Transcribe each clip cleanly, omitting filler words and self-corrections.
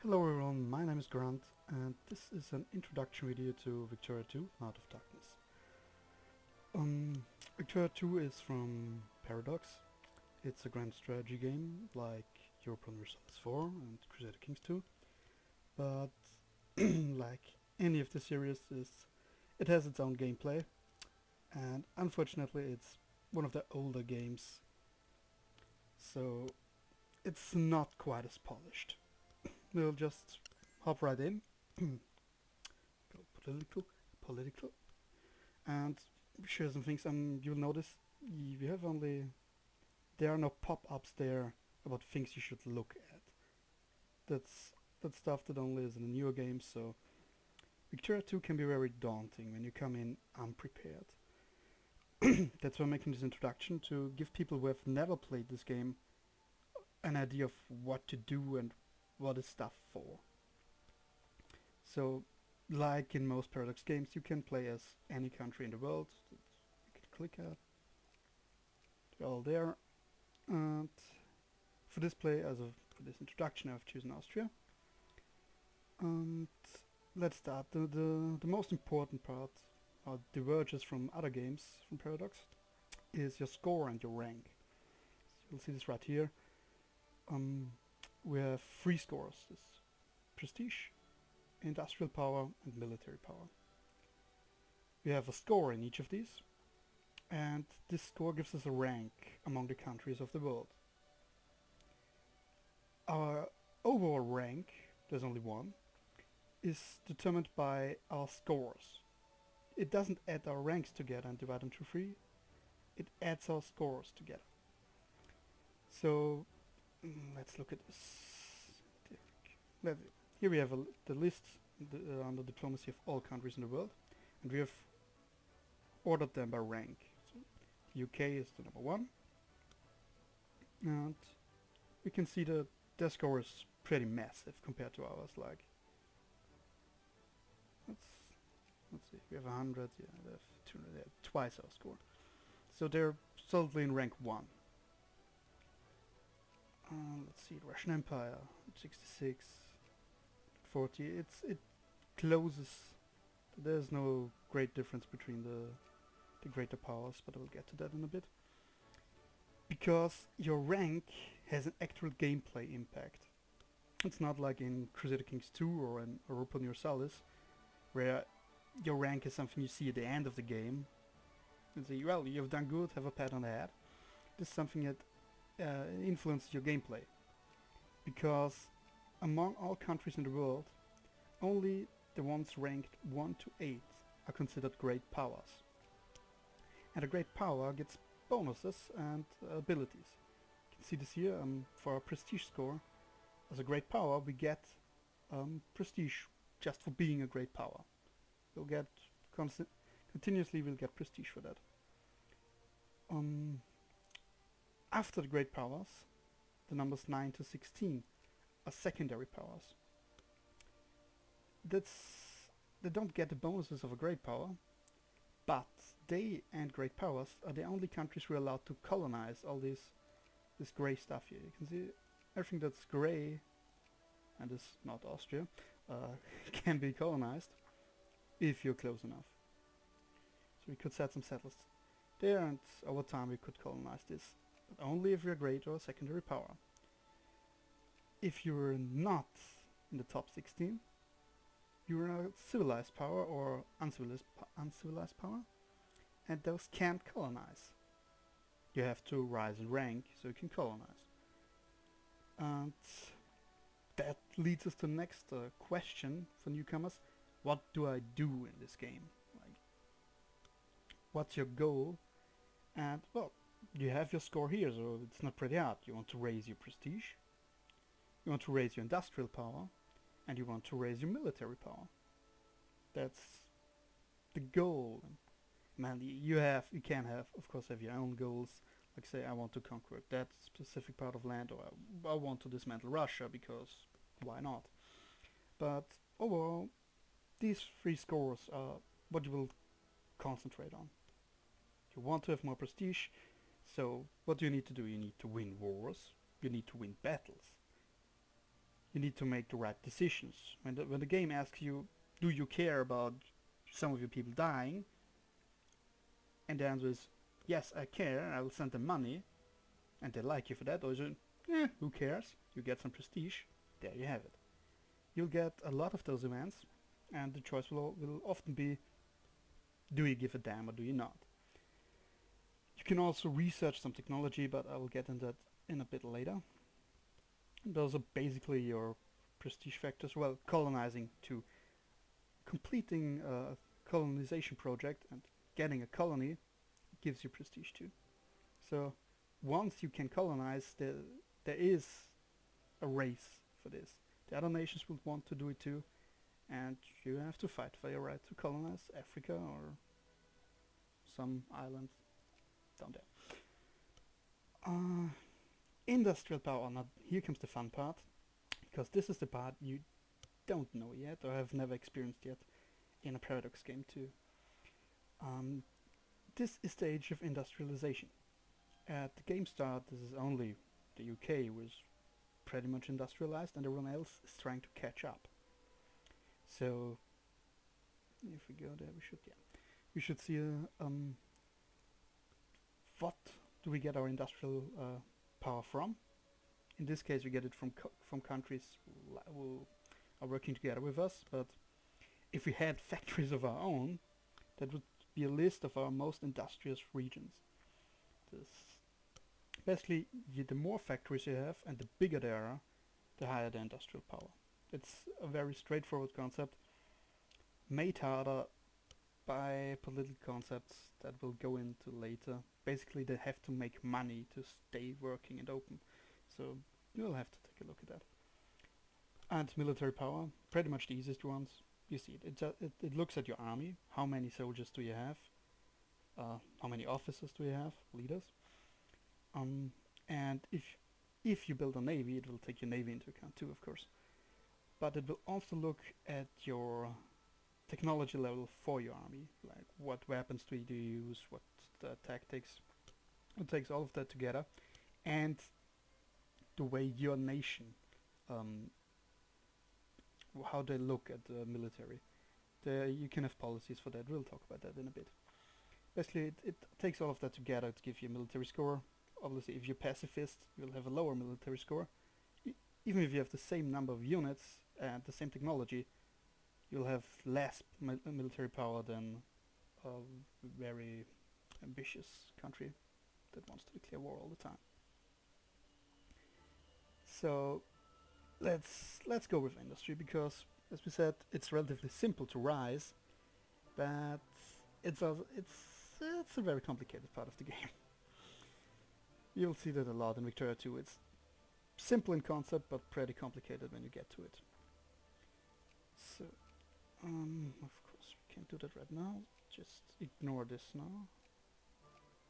Hello everyone, my name is Grunt and this is an introduction video to Victoria 2, Heart of Darkness. Victoria 2 is from Paradox. It's a grand strategy game like Europe Universalis 4 and Crusader Kings 2, but like any of the series, it has its own gameplay, and unfortunately it's one of the older games, so it's not quite as polished. We'll just hop right in. Go political, and share some things. You'll notice you have only there are no pop-ups there about things you should look at. That's stuff that only is in the newer games. So Victoria 2 can be very daunting when you come in unprepared. That's why I'm making this introduction to give people who have never played this game an idea of what to do and what is stuff for. So, like in most Paradox games, you can play as any country in the world. You can click at. They're all there. And for this play, for this introduction, I've chosen Austria. And let's start. The most important part, or diverges from other games from Paradox, is your score and your rank. So you'll see this right here. We have three scores: this prestige, industrial power, and military power. We have a score in each of these, and this score gives us a rank among the countries of the world. Our overall rank, there's only one, is determined by our scores. It doesn't add our ranks together and divide them to 3, it adds our scores together. So let's look at this. Here we have the list on the diplomacy of all countries in the world, and we have ordered them by rank. So UK is the number 1, and we can see that their score is pretty massive compared to ours. Like, let's see, we have 100, yeah, they have 200, they have twice our score. So they're solidly in rank 1. Let's see, the Russian Empire, 66, 40. It closes. There's no great difference between the greater powers, but I will get to that in a bit. Because your rank has an actual gameplay impact. It's not like in Crusader Kings 2 or in Europa Universalis, where your rank is something you see at the end of the game and say, well, you've done good, have a pat on the head. This is something that influences your gameplay, because among all countries in the world, only the ones ranked 1 to 8 are considered great powers. And a great power gets bonuses and abilities. You can see this here. For our prestige score, as a great power we get prestige just for being a great power. We'll get continuously we'll get prestige for that. After the great powers, the numbers 9 to 16 are secondary powers. They don't get the bonuses of a great power, but they and great powers are the only countries we're allowed to colonize all this grey stuff here. You can see everything that's grey and is not Austria can be colonized if you're close enough. So we could set some settlers there, and over time we could colonize this, but only if you're a great or a secondary power. If you're not in the top 16, you're a civilized power or uncivilized power, and those can't colonize. You have to rise in rank so you can colonize. And that leads us to the next question for newcomers. What do I do in this game? Like, what's your goal? And, well, you have your score here, so it's not pretty hard. You want to raise your prestige, you want to raise your industrial power, and you want to raise your military power. That's the goal. Man, you can have, of course, have your own goals. Like, say, I want to conquer that specific part of land, or I want to dismantle Russia, because why not? But overall, these 3 scores are what you will concentrate on. You want to have more prestige, so what do you need to do? You need to win wars, you need to win battles, you need to make the right decisions. When the game asks you, do you care about some of your people dying? And the answer is, yes, I care, I will send them money, and they like you for that, or is it, who cares? You get some prestige, there you have it. You'll get a lot of those events, and the choice will often be, do you give a damn or do you not? You can also research some technology, but I will get into that in a bit later. And those are basically your prestige factors. Well, colonizing to completing a colonization project and getting a colony gives you prestige too. So once you can colonize, there is a race for this. The other nations will want to do it too, and you have to fight for your right to colonize Africa or some island down there. Industrial power. Now here comes the fun part, because this is the part you don't know yet or have never experienced yet in a Paradox game too. This is the age of industrialization. At the game start, this is only the UK was pretty much industrialized, and everyone else is trying to catch up. So if we go there, we should see what do we get our industrial power from? In this case, we get it from countries who are working together with us. But if we had factories of our own, that would be a list of our most industrious regions. Basically, the more factories you have and the bigger they are, the higher the industrial power. It's a very straightforward concept, made harder by political concepts that we'll go into later. Basically, they have to make money to stay working and open. So you'll have to take a look at that. And military power, pretty much the easiest ones. You see it. It looks at your army. How many soldiers do you have? How many officers do you have? Leaders. And if you build a navy, it will take your navy into account too, of course. But it will also look at your technology level for your army, like what weapons do you use, what tactics. It takes all of that together, and the way your nation, how they look at the military. You can have policies for that. We'll talk about that in a bit. Basically, it takes all of that together to give you a military score. Obviously, if you're pacifist, you'll have a lower military score. Even if you have the same number of units and the same technology, you'll have less military power than a very ambitious country that wants to declare war all the time. So let's go with industry, because as we said, it's relatively simple to rise, but it's a very complicated part of the game. You'll see that a lot in Victoria 2. It's simple in concept, but pretty complicated when you get to it. So, of course, we can't do that right now. Just ignore this now,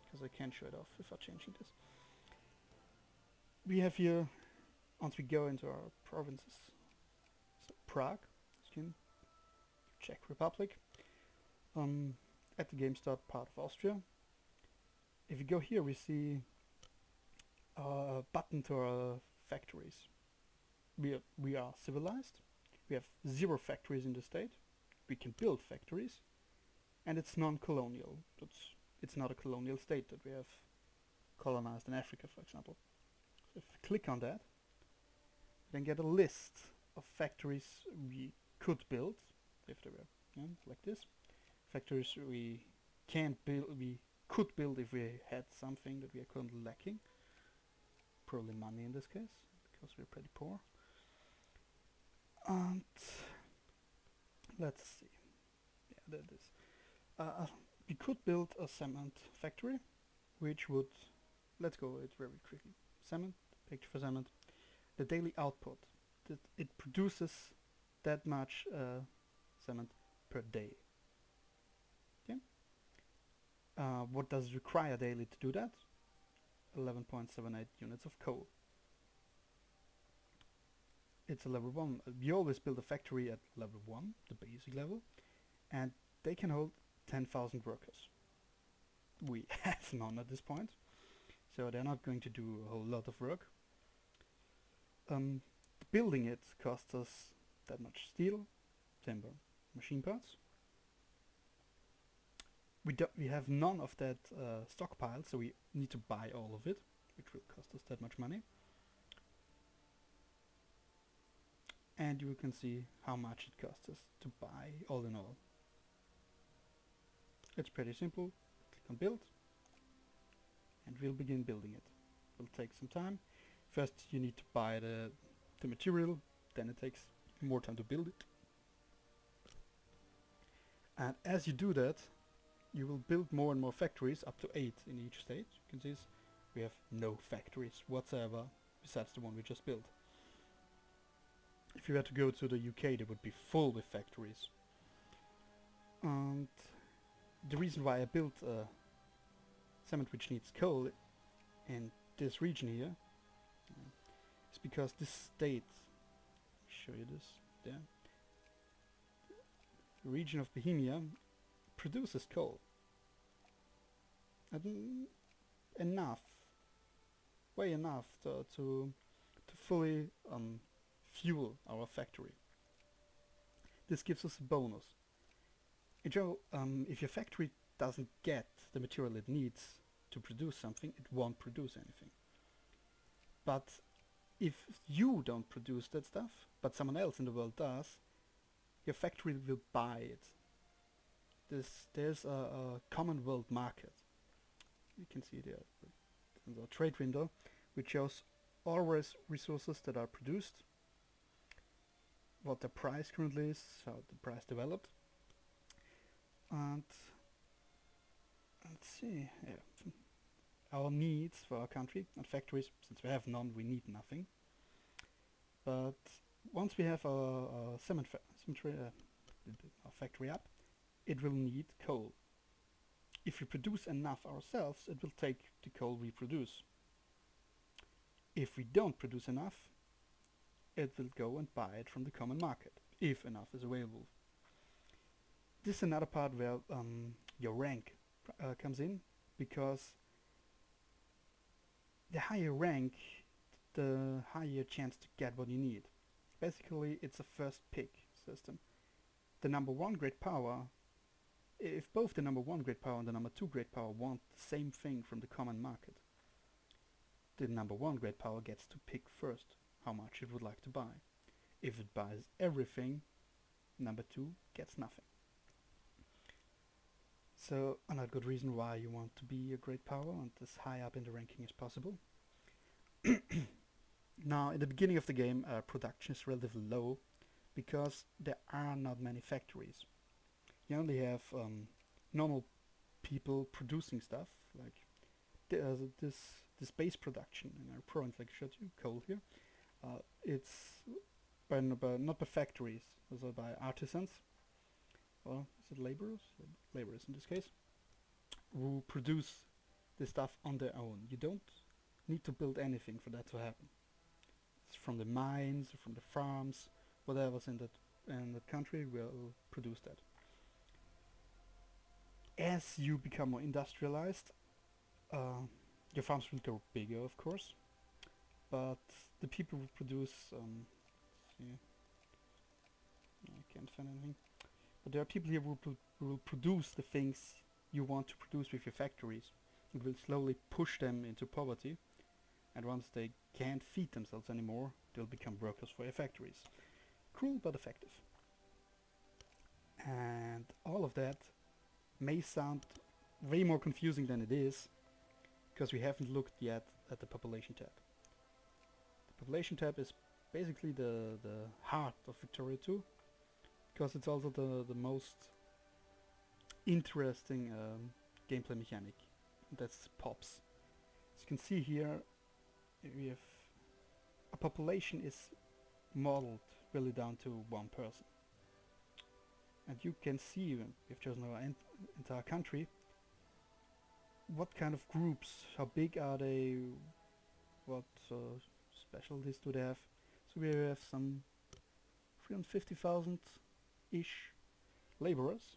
because I can't show it off without changing this. We have here, once we go into our provinces, so Prague, skin, Czech Republic, at the game start, part of Austria. If you go here, we see a button to our factories. We are civilized. We have 0 factories in the state. We can build factories, and it's non-colonial. It's not a colonial state that we have colonized in Africa, for example. So if we click on that, we then get a list of factories we could build, if they were like this. Factories we can't build, we could build if we had something that we are currently lacking. Probably money in this case, because we're pretty poor. And let's see. Yeah, there it is. We could build a cement factory, which would, let's go it very quickly. Cement, picture for cement. The daily output, that it produces that much cement per day. Yeah. What does it require daily to do that? 11.78 units of coal. It's a level 1. You always build a factory at level 1, the basic level, and they can hold 10,000 workers. We have none at this point, so they're not going to do a whole lot of work. The Building it costs us that much steel, timber, machine parts. We have none of that stockpile, so we need to buy all of it, which will cost us that much money. And you can see how much it costs us to buy all in all. It's pretty simple. Click on build, and we'll begin building it. It will take some time. First you need to buy the material, then it takes more time to build it. And as you do that, you will build more and more factories, up to 8 in each state. You can see this. We have no factories whatsoever besides the one we just built. If you were to go to the UK, they would be full with factories. And the reason why I built a cement which needs coal in this region here is because this state, show you this, there, the region of Bohemia produces coal. And enough, way enough to fully fuel our factory. This gives us a bonus. In general, if your factory doesn't get the material it needs to produce something, it won't produce anything. But if you don't produce that stuff, but someone else in the world does, your factory will buy it. There's a common world market. You can see there in the trade window, which shows all resources that are produced, what the price currently is, how the price developed, and let's see, yeah, our needs for our country and factories. Since we have none, we need nothing. But once we have our factory up, it will need coal. If we produce enough ourselves, it will take the coal we produce. If we don't produce enough, it will go and buy it from the common market, if enough is available. This is another part where your rank comes in, because the higher rank, the higher chance to get what you need. Basically, it's a first pick system. The number 1 great power, if both the number 1 great power and the number 2 great power want the same thing from the common market, the number 1 great power gets to pick first how much it would like to buy. If it buys everything, number 2 gets nothing. So another good reason why you want to be a great power and as high up in the ranking as possible. Now, in the beginning of the game, production is relatively low because there are not many factories. You only have normal people producing stuff, like this base production in our province, like I showed you, coal here. It's not by factories, also by artisans. Well, is it laborers? Laborers in this case, who produce this stuff on their own. You don't need to build anything for that to happen. It's from the mines, from the farms, whatever's in that country will produce that. As you become more industrialized, your farms will go bigger, of course, but the people who produce, let's see, I can't find anything, but there are people here who will produce the things you want to produce with your factories. It will slowly push them into poverty, and once they can't feed themselves anymore, they'll become workers for your factories. Cruel but effective. And all of that may sound way more confusing than it is, because we haven't looked yet at the population tab. The population tab is basically the heart of Victoria 2, because it's also the most interesting gameplay mechanic. That's pops. As you can see here, we have a population is modeled really down to 1 person. And you can see, we've chosen our entire country, what kind of groups, how big are they, what specialties do they have. So we have some 350,000-ish laborers,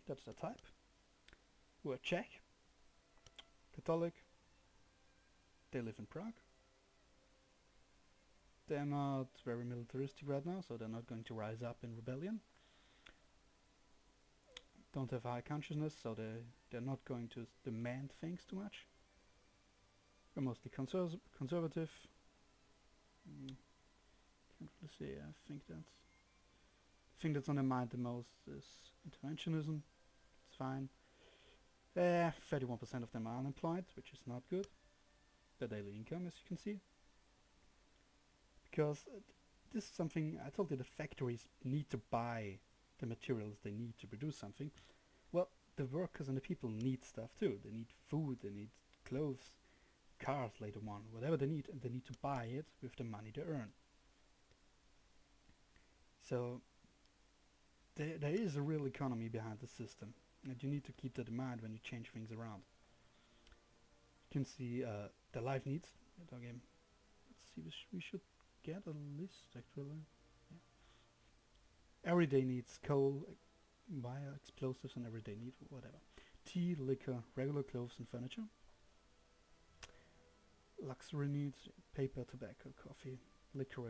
that's the type, who are Czech, Catholic, they live in Prague. they're not very militaristic right now, so they're not going to rise up in rebellion. Don't have high consciousness, so they're not going to demand things too much. They're mostly conservative. Can't really say. I think that's on their mind the most is interventionism. It's fine. 31% of them are unemployed, which is not good. Their daily income, as you can see. Because this is something I told you, the factories need to buy the materials they need to produce something. Well, the workers and the people need stuff too. They need food, they need clothes, cars later on, whatever they need, and they need to buy it with the money they earn. So there is a real economy behind the system, and you need to keep that in mind when you change things around. You can see the life needs. Okay, let's see, we should get a list actually. Yeah. Everyday needs: coal, wire, explosives, and everyday need, whatever. Tea, liquor, regular clothes and furniture. Luxury needs: paper, tobacco, coffee, liquor,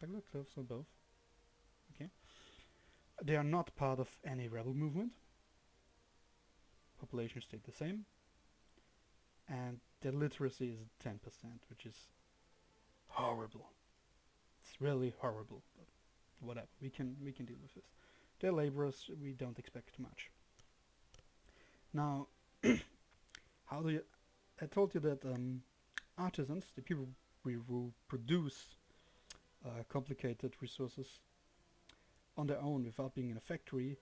regular clothes, or both. Okay. They are not part of any rebel movement. Population stayed the same. And their literacy is 10%, which is horrible. It's really horrible, but whatever. We can deal with this. They're laborers. We don't expect too much. Now, how do you? I told you that artisans, the people who produce complicated resources on their own without being in a factory,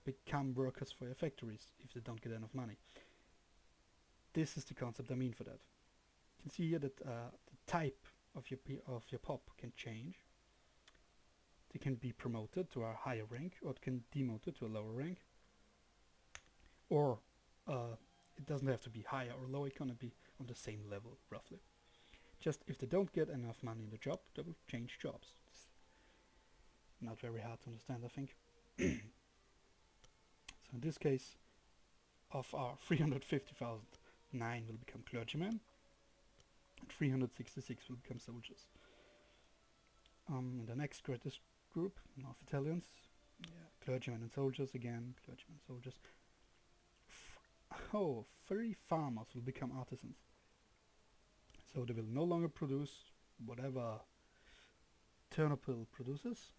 become workers for your factories if they don't get enough money. This is the concept I mean for that. You can see here that the type of your pop can change. They can be promoted to a higher rank, or it can demoted to a lower rank. Or it doesn't have to be higher or lower, it can be on the same level, roughly. Just if they don't get enough money in the job, they will change jobs. It's not very hard to understand, I think. So in this case, of our 350,000, 9 will become clergymen, and 366 will become soldiers. In the next greatest group, North Italians, clergymen and soldiers again, clergymen and soldiers. 3 farmers will become artisans. So they will no longer produce whatever Ternopil produces,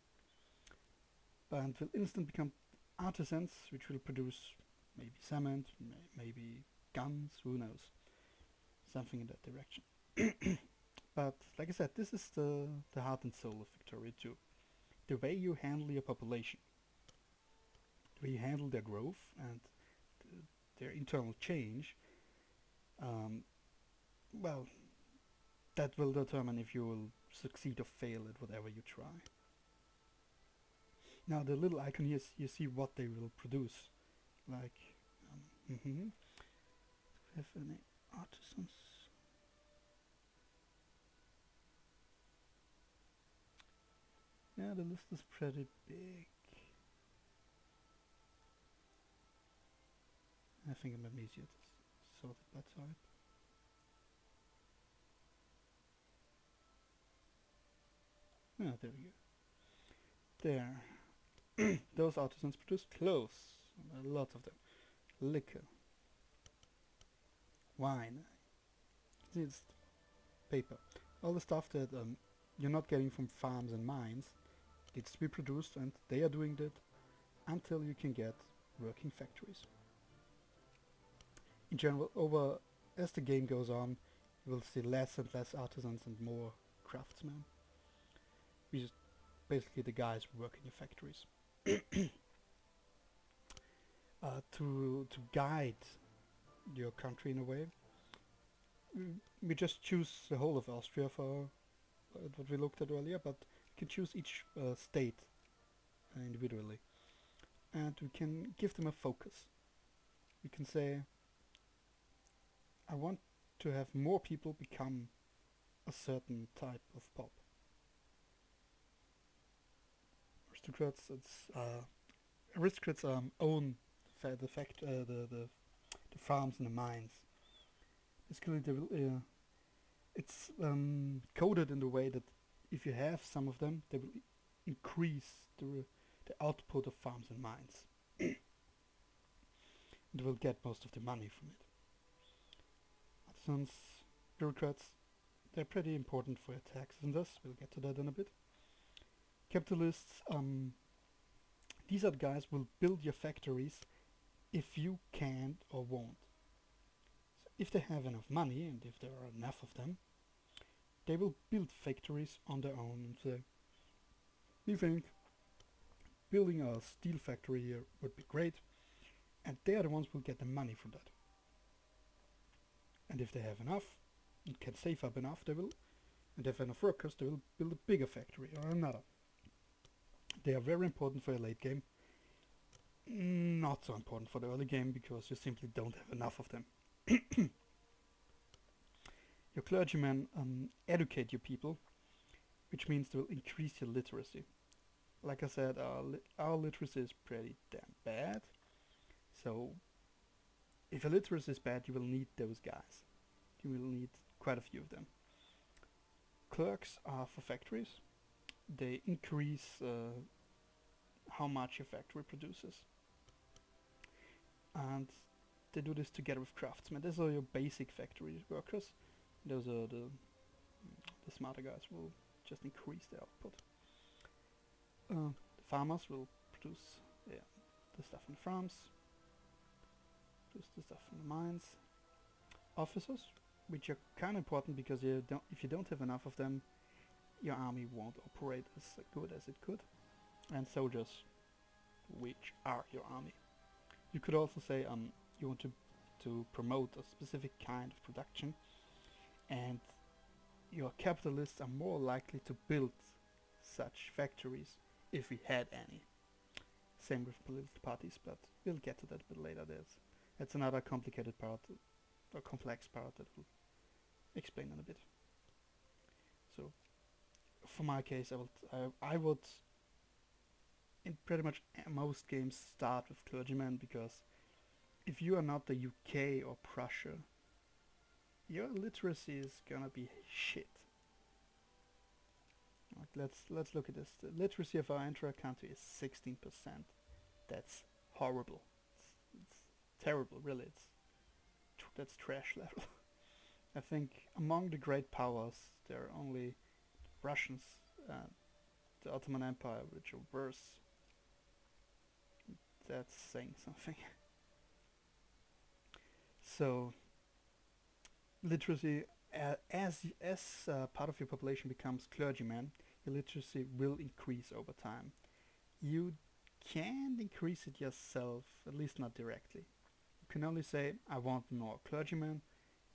but will instantly become artisans, which will produce maybe cement, maybe guns, who knows. Something in that direction. But like I said, this is the heart and soul of Victoria too. The way you handle your population, the way you handle their growth and their internal change, well, that will determine if you will succeed or fail at whatever you try. Now the little icon here, you see what they will produce. Like, do we have any artisans? Yeah, the list is pretty big. I think it might be easier to sort it by type. Ah, there we go. There. Those artisans produce clothes. A lot of them. Liquor. Wine. It's paper. All the stuff that you're not getting from farms and mines needs to be produced, and they are doing that until you can get working factories. In general, as the game goes on, you will see less and less artisans and more craftsmen. Which is basically the guys who work in your factories. To guide your country in a way, we just choose the whole of Austria for what we looked at earlier, but we can choose each state individually, and we can give them a focus. We can say, I want to have more people become a certain type of pop. Aristocrats own the farms and the mines. Basically, they will It's coded in the way that if you have some of them, they will increase the output of farms and mines. And will get most of the money from it. Artisans, bureaucrats, they're pretty important for your taxes and this. We'll get to that in a bit. Capitalists, these are the guys who will build your factories if you can't or won't. So if they have enough money and if there are enough of them, they will build factories on their own and say, we think building a steel factory here would be great, and they are the ones who will get the money from that. And if they have enough and can save up enough, they will, and if enough workers, they will build a bigger factory or another. They are very important for your late game. Not so important for the early game because you simply don't have enough of them. Your clergymen educate your people, which means they will increase your literacy. Like I said, our literacy is pretty damn bad. So if your literacy is bad, you will need those guys. You will need quite a few of them. Clerks are for factories. They increase how much your factory produces. And they do this together with craftsmen. These are your basic factory workers. Those are the smarter guys who will just increase their output. The farmers will produce the stuff in the farms, produce the stuff in the mines. Officers, which are kind of important because if you don't have enough of them, your army won't operate as good as it could. And soldiers, which are your army. You could also say you want to promote a specific kind of production, and your capitalists are more likely to build such factories if we had any. Same with political parties, but we'll get to that a bit later. That's another complicated part, or complex part that we'll explain in a bit. So, for my case, I would in pretty much most games start with clergymen, because if you are not the UK or Prussia, your literacy is gonna be shit. Like, let's look at this. The literacy of our entire country is 16%. That's horrible. It's terrible, really. That's trash level. I think among the great powers, there are only Russians, the Ottoman Empire, which are worse. That's saying something. So, literacy, as part of your population becomes clergymen, your literacy will increase over time. You can't increase it yourself, at least not directly. You can only say, I want more clergymen.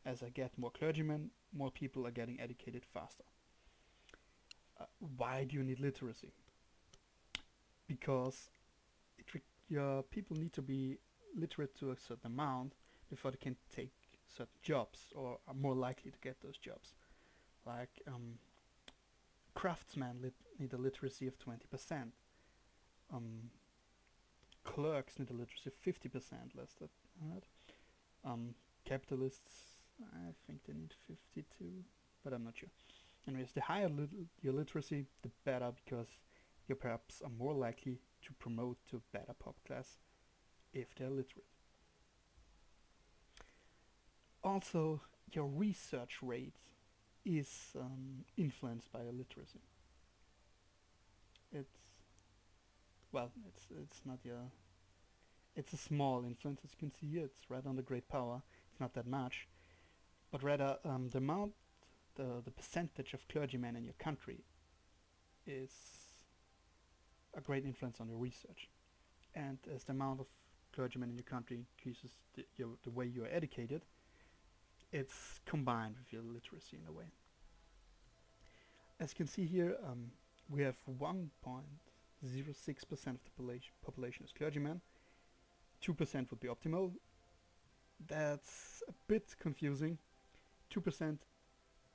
As I get more clergymen, more people are getting educated faster. Why do you need literacy? Because your people need to be literate to a certain amount before they can take certain jobs, or are more likely to get those jobs. Like craftsmen need a literacy of 20%. Clerks need a literacy of 50%, less than that. Capitalists, I think they need 52, but I'm not sure. Anyways, the higher your literacy, the better, because you perhaps are more likely to promote to a better pop class if they're literate. Also, your research rate is influenced by your literacy. It's not your. It's a small influence, as you can see here. It's right under great power. It's not that much, but rather the percentage of clergymen in your country is a great influence on your research. And as the amount of clergymen in your country increases, the way you are educated, it's combined with your literacy in a way. As you can see here, we have 1.06% of the population is clergymen. 2% would be optimal. That's a bit confusing. 2%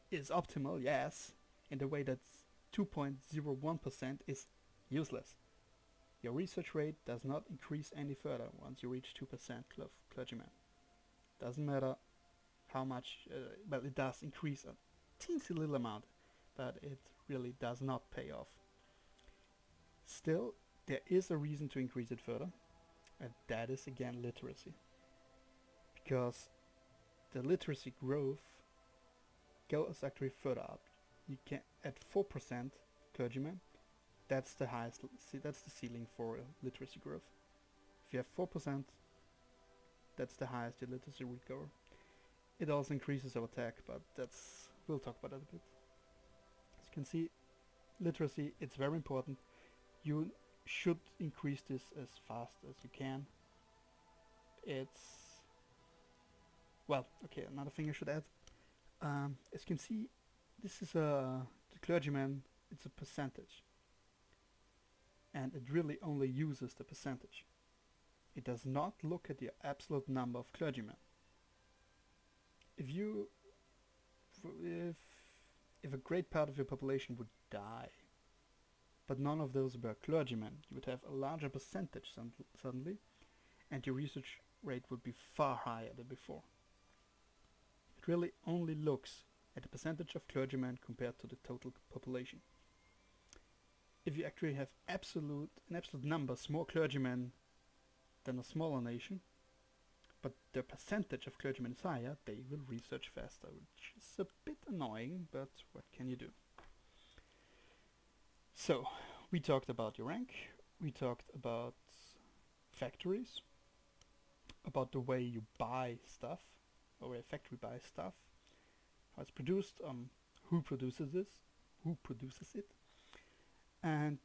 is optimal, yes, in the way that 2.01% is useless. Your research rate does not increase any further once you reach 2% clergymen. Doesn't matter how much, well, it does increase a teensy little amount, but it really does not pay off. Still, there is a reason to increase it further, and that is again literacy. Because the literacy growth goes actually further up. You can at 4% clergymen, that's the highest. That's the ceiling for literacy growth. If you have 4%, that's the highest your literacy would go. It also increases over tech, but we'll talk about that a bit. As you can see, literacy, it's very important. You should increase this as fast as you can. Well, okay, another thing I should add. As you can see, this is the clergyman, it's a percentage. And it really only uses the percentage. It does not look at the absolute number of clergymen. If a great part of your population would die, but none of those were clergymen, you would have a larger percentage suddenly, and your research rate would be far higher than before. It really only looks at the percentage of clergymen compared to the total population. If you actually have in absolute numbers more clergymen than a smaller nation, but their percentage of clergymen is higher, they will research faster, which is a bit annoying, but what can you do? So, we talked about your rank, we talked about factories, about the way you buy stuff, or where a factory buys stuff, how it's produced, who produces it, and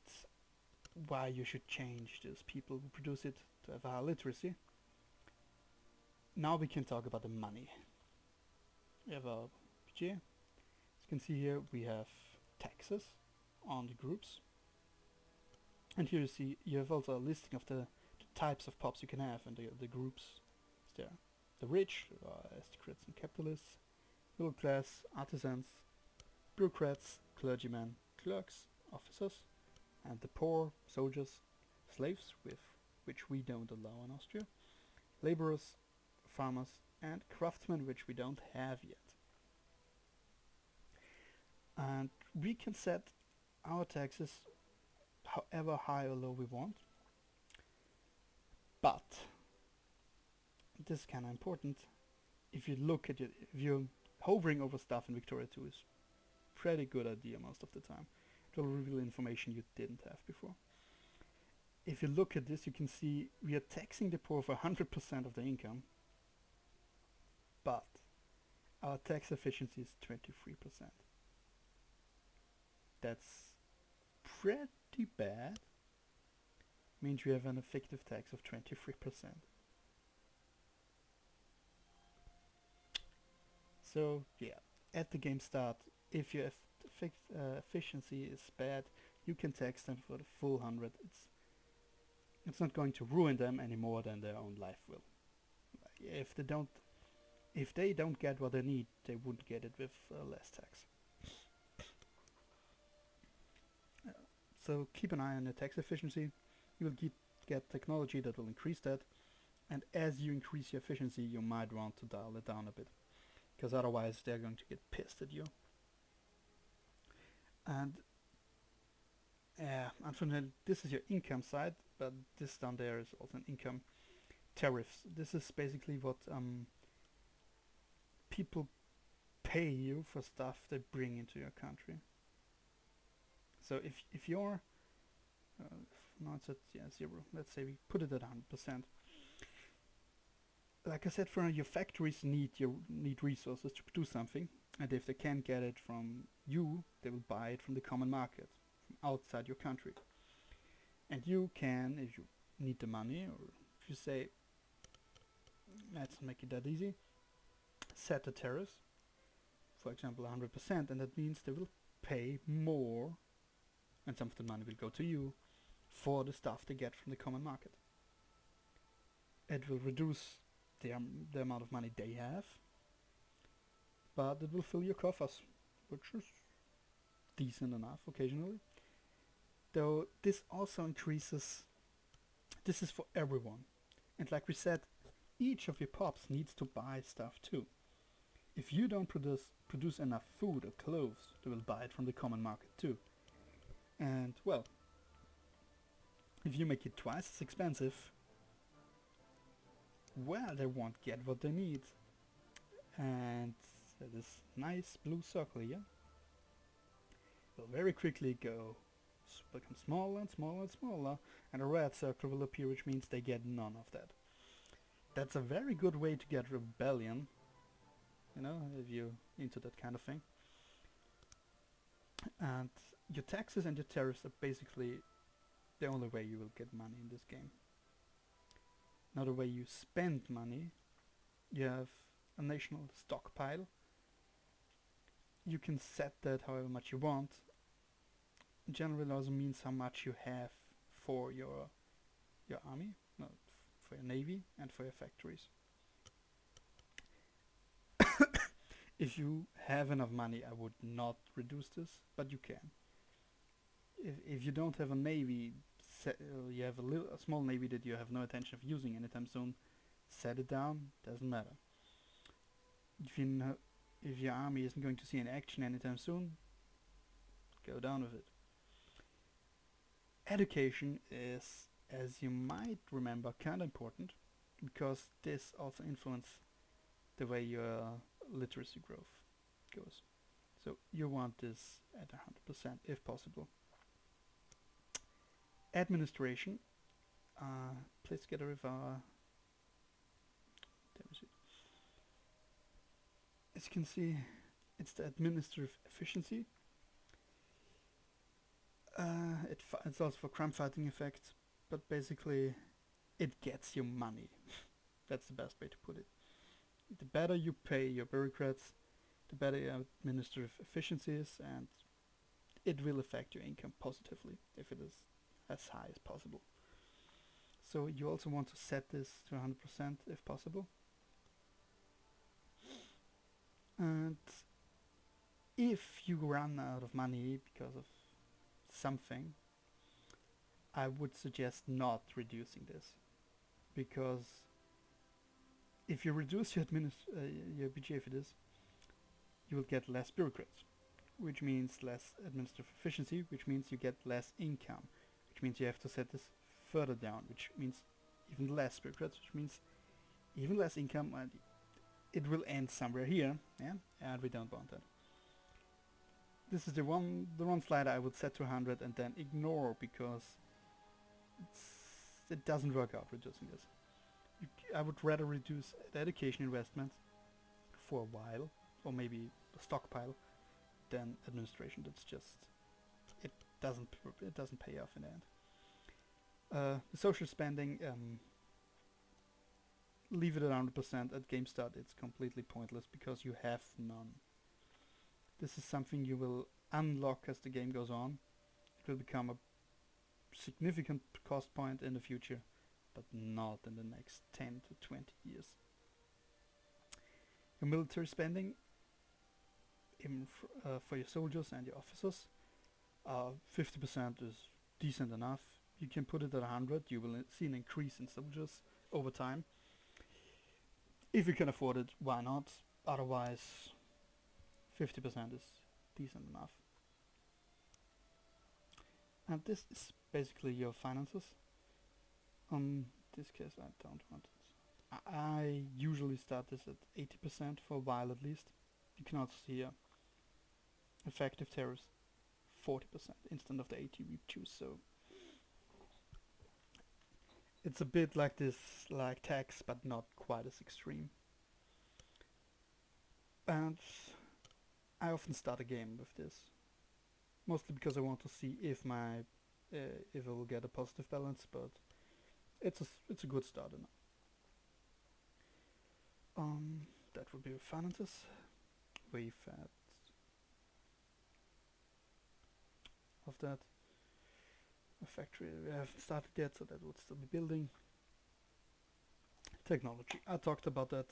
why you should change those people who produce it to have a higher literacy. Now we can talk about the money. We have a budget. As you can see here, we have taxes on the groups. And here you see, you have also a listing of the types of pops you can have, and the groups is there. The rich, aristocrats and capitalists, middle class, artisans, bureaucrats, clergymen, clerks, officers, and the poor, soldiers, slaves, with which we don't allow in Austria, laborers, farmers, and craftsmen, which we don't have yet. And we can set our taxes however high or low we want, but this is kind of important. If you look at it, if you're hovering over stuff in Victoria 2 is pretty good idea most of the time. It will reveal information you didn't have before. If you look at this, you can see we are taxing the poor for 100% of their income, but our tax efficiency is 23%. That's pretty bad. Means we have an effective tax of 23%. So yeah, at the game start, if your efficiency is bad, you can tax them for the full 100. It's not going to ruin them any more than their own life will. If they don't get what they need, they wouldn't get it with less tax. So keep an eye on the tax efficiency. You will get technology that will increase that, and as you increase your efficiency, you might want to dial it down a bit, because otherwise they're going to get pissed at you. And unfortunately, this is your income side, but this down there is also an income tariffs. This is basically what people pay you for stuff they bring into your country. So if you're now it's at 0. Let's say we put it at 100%. Like I said, for your factories need resources to produce something, and if they can't get it from you, they will buy it from the common market, from outside your country. And you can, if you need the money, or if you say, let's make it that easy, set the tariffs, for example 100%, and that means they will pay more, and some of the money will go to you for the stuff they get from the common market. It will reduce the amount of money they have, but it will fill your coffers, which is decent enough occasionally. Though this also increases, this is for everyone, and like we said, each of your pops needs to buy stuff too. if you don't produce enough food or clothes, they will buy it from the common market too. And well, if you make it twice as expensive, well, they won't get what they need. And this nice blue circle here will very quickly become smaller and smaller and smaller, and a red circle will appear, which means they get none of that. That's a very good way to get rebellion, you know, if you're into that kind of thing. And your taxes and your tariffs are basically the only way you will get money in this game. Now the way you spend money, you have a national stockpile. You can set that however much you want. Generally also means how much you have for your army, no, for your navy and for your factories. If you have enough money, I would not reduce this, but you can. If you don't have a navy, you have a small navy that you have no intention of using anytime soon, set it down, doesn't matter. If your army isn't going to see any action anytime soon, go down with it. Education is, as you might remember, kind of important, because this also influences the way your literacy growth goes. So you want this at 100% if possible. Administration. Please get rid of our... As you can see, it's the administrative efficiency. It's also for crime fighting effect, but basically it gets you money. That's the best way to put it. The better you pay your bureaucrats, the better your administrative efficiency is, and it will affect your income positively if it is as high as possible. So you also want to set this to 100% if possible. And if you run out of money because of something, I would suggest not reducing this, because if you reduce your budget for this, you will get less bureaucrats, which means less administrative efficiency, which means you get less income, which means you have to set this further down, which means even less bureaucrats, which means even less income, and it will end somewhere here, yeah, and we don't want that. This is the one slider I would set to 100 and then ignore, because it doesn't work out reducing this. I would rather reduce the education investment for a while, or maybe a stockpile, than administration. That's just, it doesn't pay off in the end. The social spending, leave it at 100%. At game start it's completely pointless because you have none. This is something you will unlock as the game goes on. It will become a significant cost point in the future, but not in the next 10 to 20 years. Your military spending for your soldiers and your officers, 50% is decent enough. You can put it at 100, you will see an increase in soldiers over time. If you can afford it, why not? Otherwise, 50% is decent enough. And this is basically your finances. In this case I don't want it. I usually start this at 80% for a while at least. You can also see here effective tariffs 40% instead of the 80 we choose, so it's a bit like this, like tax, but not quite as extreme. And I often start a game with this, mostly because I want to see if if I will get a positive balance, but it's a good start enough. That would be finances. We've had of that. A factory we haven't started yet, so that would still be building. Technology. I talked about that.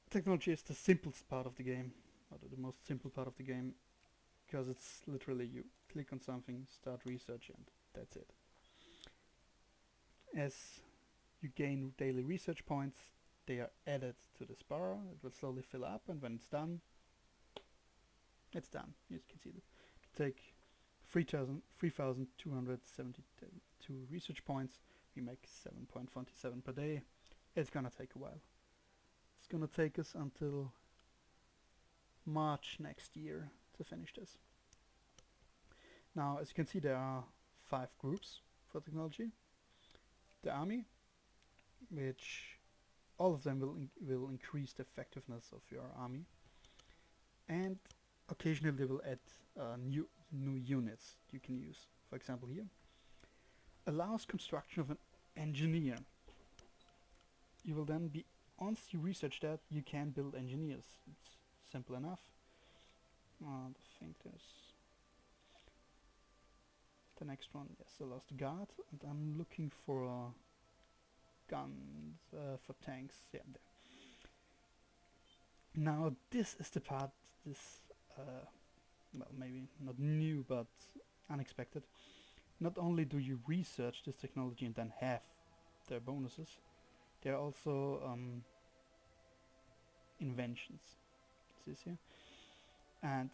Technology is the simplest part of the game, or the most simple part of the game, because it's literally you click on something, start research, and that's it. As you gain daily research points, They are added to this bar. It will slowly fill up, and when it's done, it's done. You can see that. To take 3,272 research points, we make 7.47 per day. It's gonna take a while. It's gonna take us until March next year to finish this. Now, as you can see, there are 5 groups for technology. The army, which all of them will increase the effectiveness of your army, and occasionally they will add new units you can use. For example, here allows construction of an engineer. You will then be, once you research that, you can build engineers. It's simple enough. I think there's the next one. Yes, allows the guard, and I'm looking for guns for tanks. Yeah, there. Now this is the part. This well, maybe not new, but unexpected. Not only do you research this technology and then have their bonuses, there are also inventions. This here. And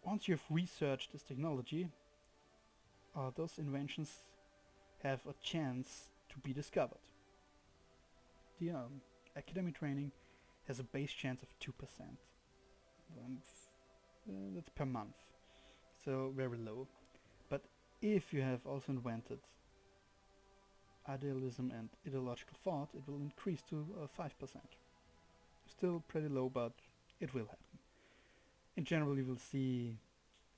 once you've researched this technology, those inventions have a chance to be discovered. The academic training has a base chance of 2%. That's per month, so very low. But if you have also invented idealism and ideological thought, it will increase to 5%. Still pretty low, but it will happen. In general, you will see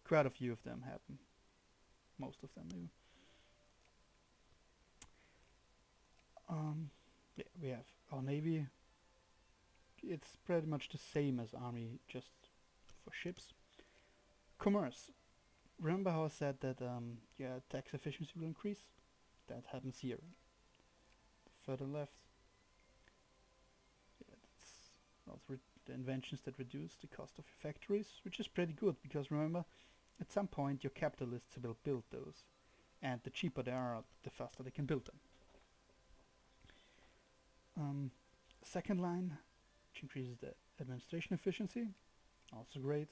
quite a few of them happen. Most of them, maybe. Yeah, we have our navy. It's pretty much the same as army, just for ships. Commerce. Remember how I said that yeah, tax efficiency will increase? That happens here. Further left. Yeah, that's also the inventions that reduce the cost of your factories, which is pretty good because remember, at some point your capitalists will build those, and the cheaper they are, the faster they can build them. Second line, which increases the administration efficiency, also great.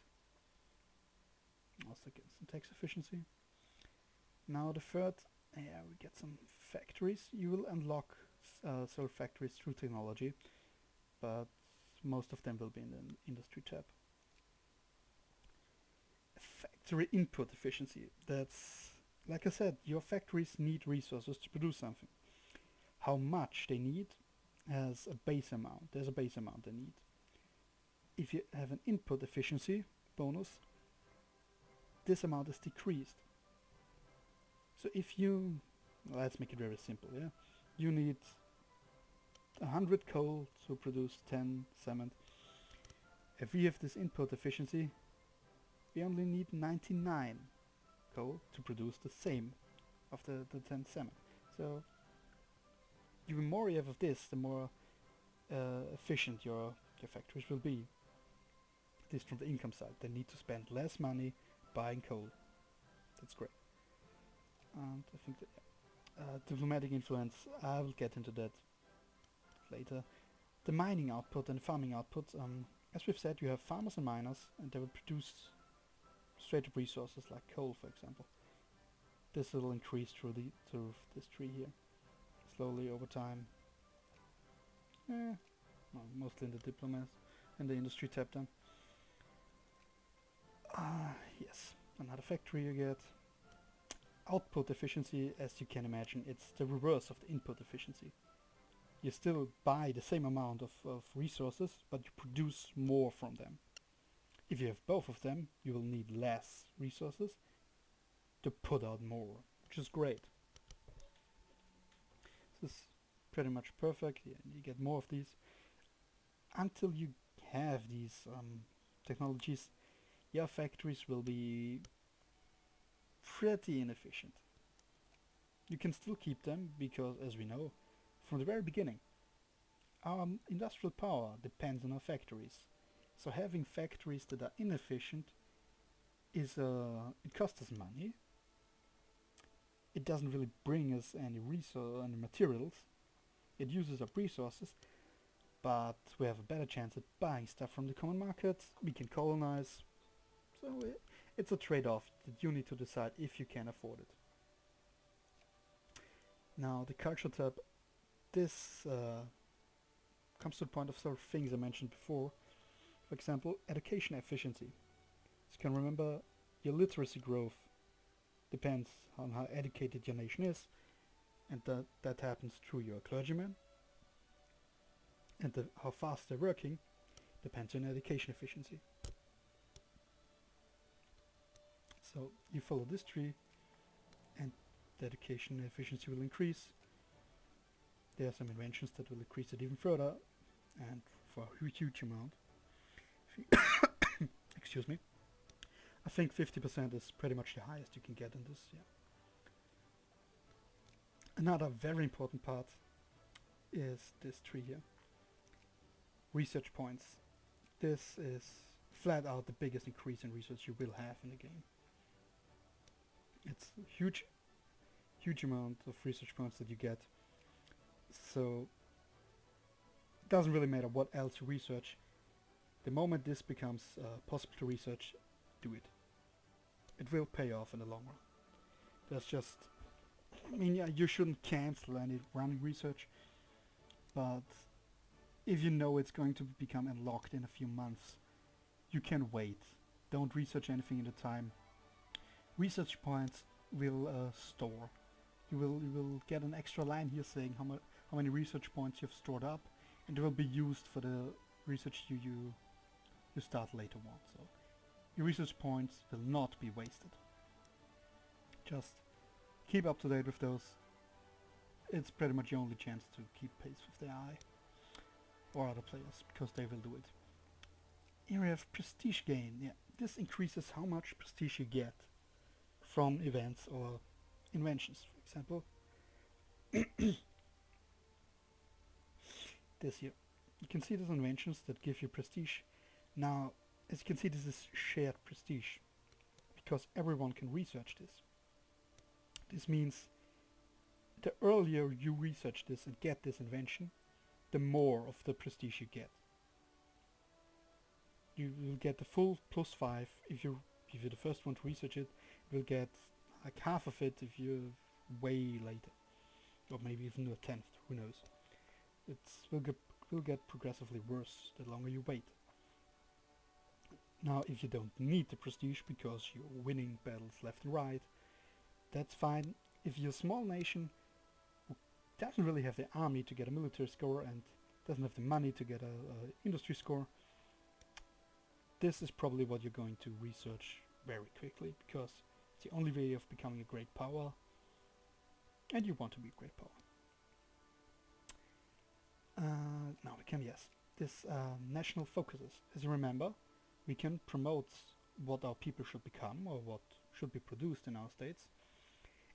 Also get some tax efficiency. Now the third, yeah, we get some factories. You will unlock solar factories through technology, but most of them will be in the industry tab. Factory input efficiency. That's, like I said, your factories need resources to produce something. How much they need has a base amount. There's a base amount they need. If you have an input efficiency bonus, this amount is decreased. So if you, let's make it very simple, yeah? You need 100 coal to produce 10 cement. If we have this input efficiency, we only need 99 coal to produce the same of the 10 cement. So the more you have of this, the more efficient your factories will be. This from the income side. They need to spend less money buying coal. That's great. And I think that diplomatic influence, I will get into that later. The mining output and farming output, as we've said, you have farmers and miners, and they will produce straight up resources like coal, for example. This will increase through this tree here, slowly over time. Well, mostly in the diplomats and the industry tab then. Yes, another factory you get. Output efficiency, as you can imagine, it's the reverse of the input efficiency. You still buy the same amount of resources, but you produce more from them. If you have both of them, you will need less resources to put out more, which is great. This is pretty much perfect. Yeah, you get more of these. Until you have these technologies, your factories will be pretty inefficient. You can still keep them because, as we know, from the very beginning, our industrial power depends on our factories. So having factories that are inefficient is it costs us money. It doesn't really bring us any materials. It uses up resources, but we have a better chance at buying stuff from the common market. We can colonize, so it's a trade-off that you need to decide if you can afford it. Now the culture tab, this comes to the point of sort of things I mentioned before. For example, education efficiency. As you can remember, your literacy growth depends on how educated your nation is, and that happens through your clergymen, and how fast they're working depends on education efficiency. So you follow this tree, and the education efficiency will increase. There are some inventions that will increase it even further, and for a huge amount. Excuse me. I think 50% is pretty much the highest you can get in this. Yeah. Another very important part is this tree here. Research points. This is flat out the biggest increase in research you will have in the game. It's a huge amount of research points that you get. So it doesn't really matter what else you research. The moment this becomes possible to research, do it. It will pay off in the long run. There's just, I mean, yeah, you shouldn't cancel any running research, but if you know it's going to become unlocked in a few months, you can wait. Don't research anything in the time. Research points will store. You will get an extra line here saying how many research points you've stored up, and they will be used for the research you start later on. So your research points will not be wasted. Just keep up to date with those. It's pretty much your only chance to keep pace with the AI or other players, because they will do it. Here we have prestige gain. Yeah, this increases how much prestige you get from events or inventions. For example, this here. You can see these inventions that give you prestige. Now, as you can see, this is shared prestige, because everyone can research this. This means the earlier you research this and get this invention, the more of the prestige you get. You will get the full +5 if you're the first one to research it. You will get like half of it if you're way later, or maybe even a tenth. Who knows? It will get progressively worse the longer you wait. Now, if you don't need the prestige because you're winning battles left and right, that's fine. If you're a small nation who doesn't really have the army to get a military score and doesn't have the money to get a industry score, this is probably what you're going to research very quickly, because it's the only way of becoming a great power, and you want to be a great power. Now we can, yes, this national focuses. As you remember, we can promote what our people should become or what should be produced in our states,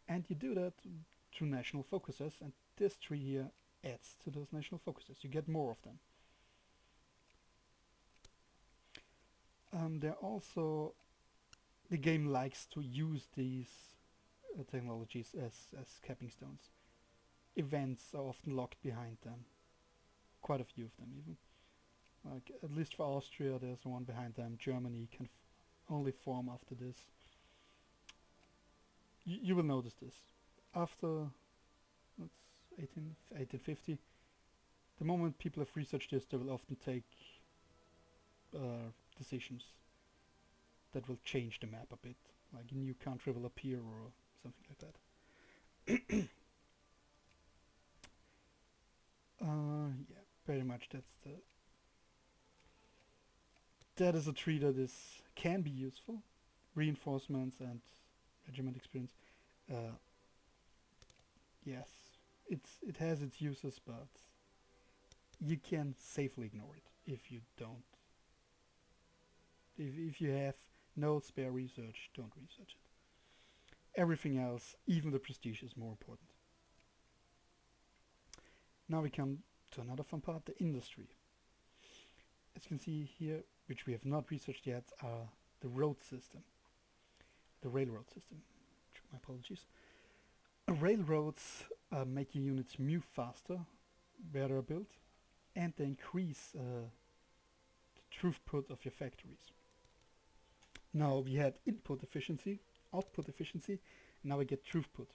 and you do that through national focuses, and this tree here adds to those national focuses. You get more of them. The game likes to use these technologies as capping stones. Events are often locked behind them. Quite a few of them even. Like, at least for Austria there's one behind them. Germany can only form after this. You will notice this. After, that's 1850, the moment people have researched this, they will often take decisions that will change the map a bit. Like a new country will appear or something like that. Yeah, pretty much that is a tree that can be useful. Reinforcements and regiment experience. Yes, it has its uses, but you can safely ignore it if you don't. If you have no spare research, don't research it. Everything else, even the prestige, is more important. Now we come to another fun part, the industry. As you can see here, which we have not researched yet, are the road system. The railroad system. My apologies. Railroads make your units move faster, where they're built. and they increase the throughput of your factories. Now we had input efficiency, output efficiency, and now we get throughput.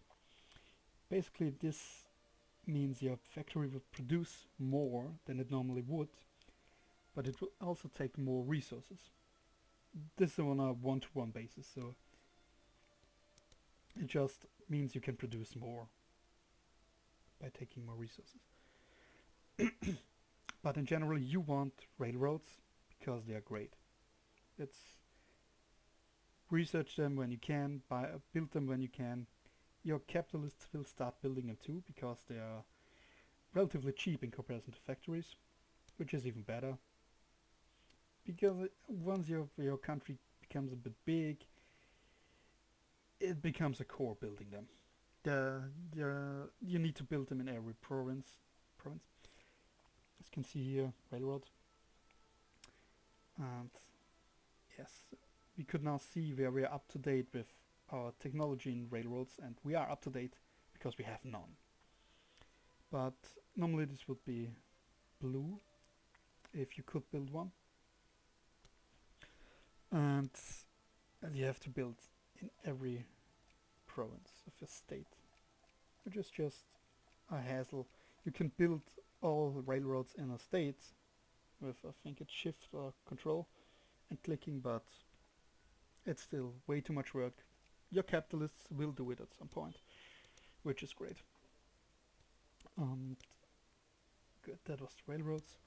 Basically this means your factory will produce more than it normally would, but it will also take more resources. This is on a one-to-one basis, so it just means you can produce more by taking more resources. But in general, you want railroads because they are great. It's research them when you can, build them when you can. Your capitalists will start building them too because they are relatively cheap in comparison to factories, which is even better. Because once your country becomes a bit big, it becomes a core building them. You need to build them in every province. As you can see here, railroad. And yes, we could now see where we are up to date with our technology in railroads, and we are up to date because we have none. But normally this would be blue if you could build one. And you have to build in every province of your state, which is just a hassle. You can build all the railroads in a state with, I think it's shift or control and clicking, but it's still way too much work. Your capitalists will do it at some point, which is great. Good, that was railroads.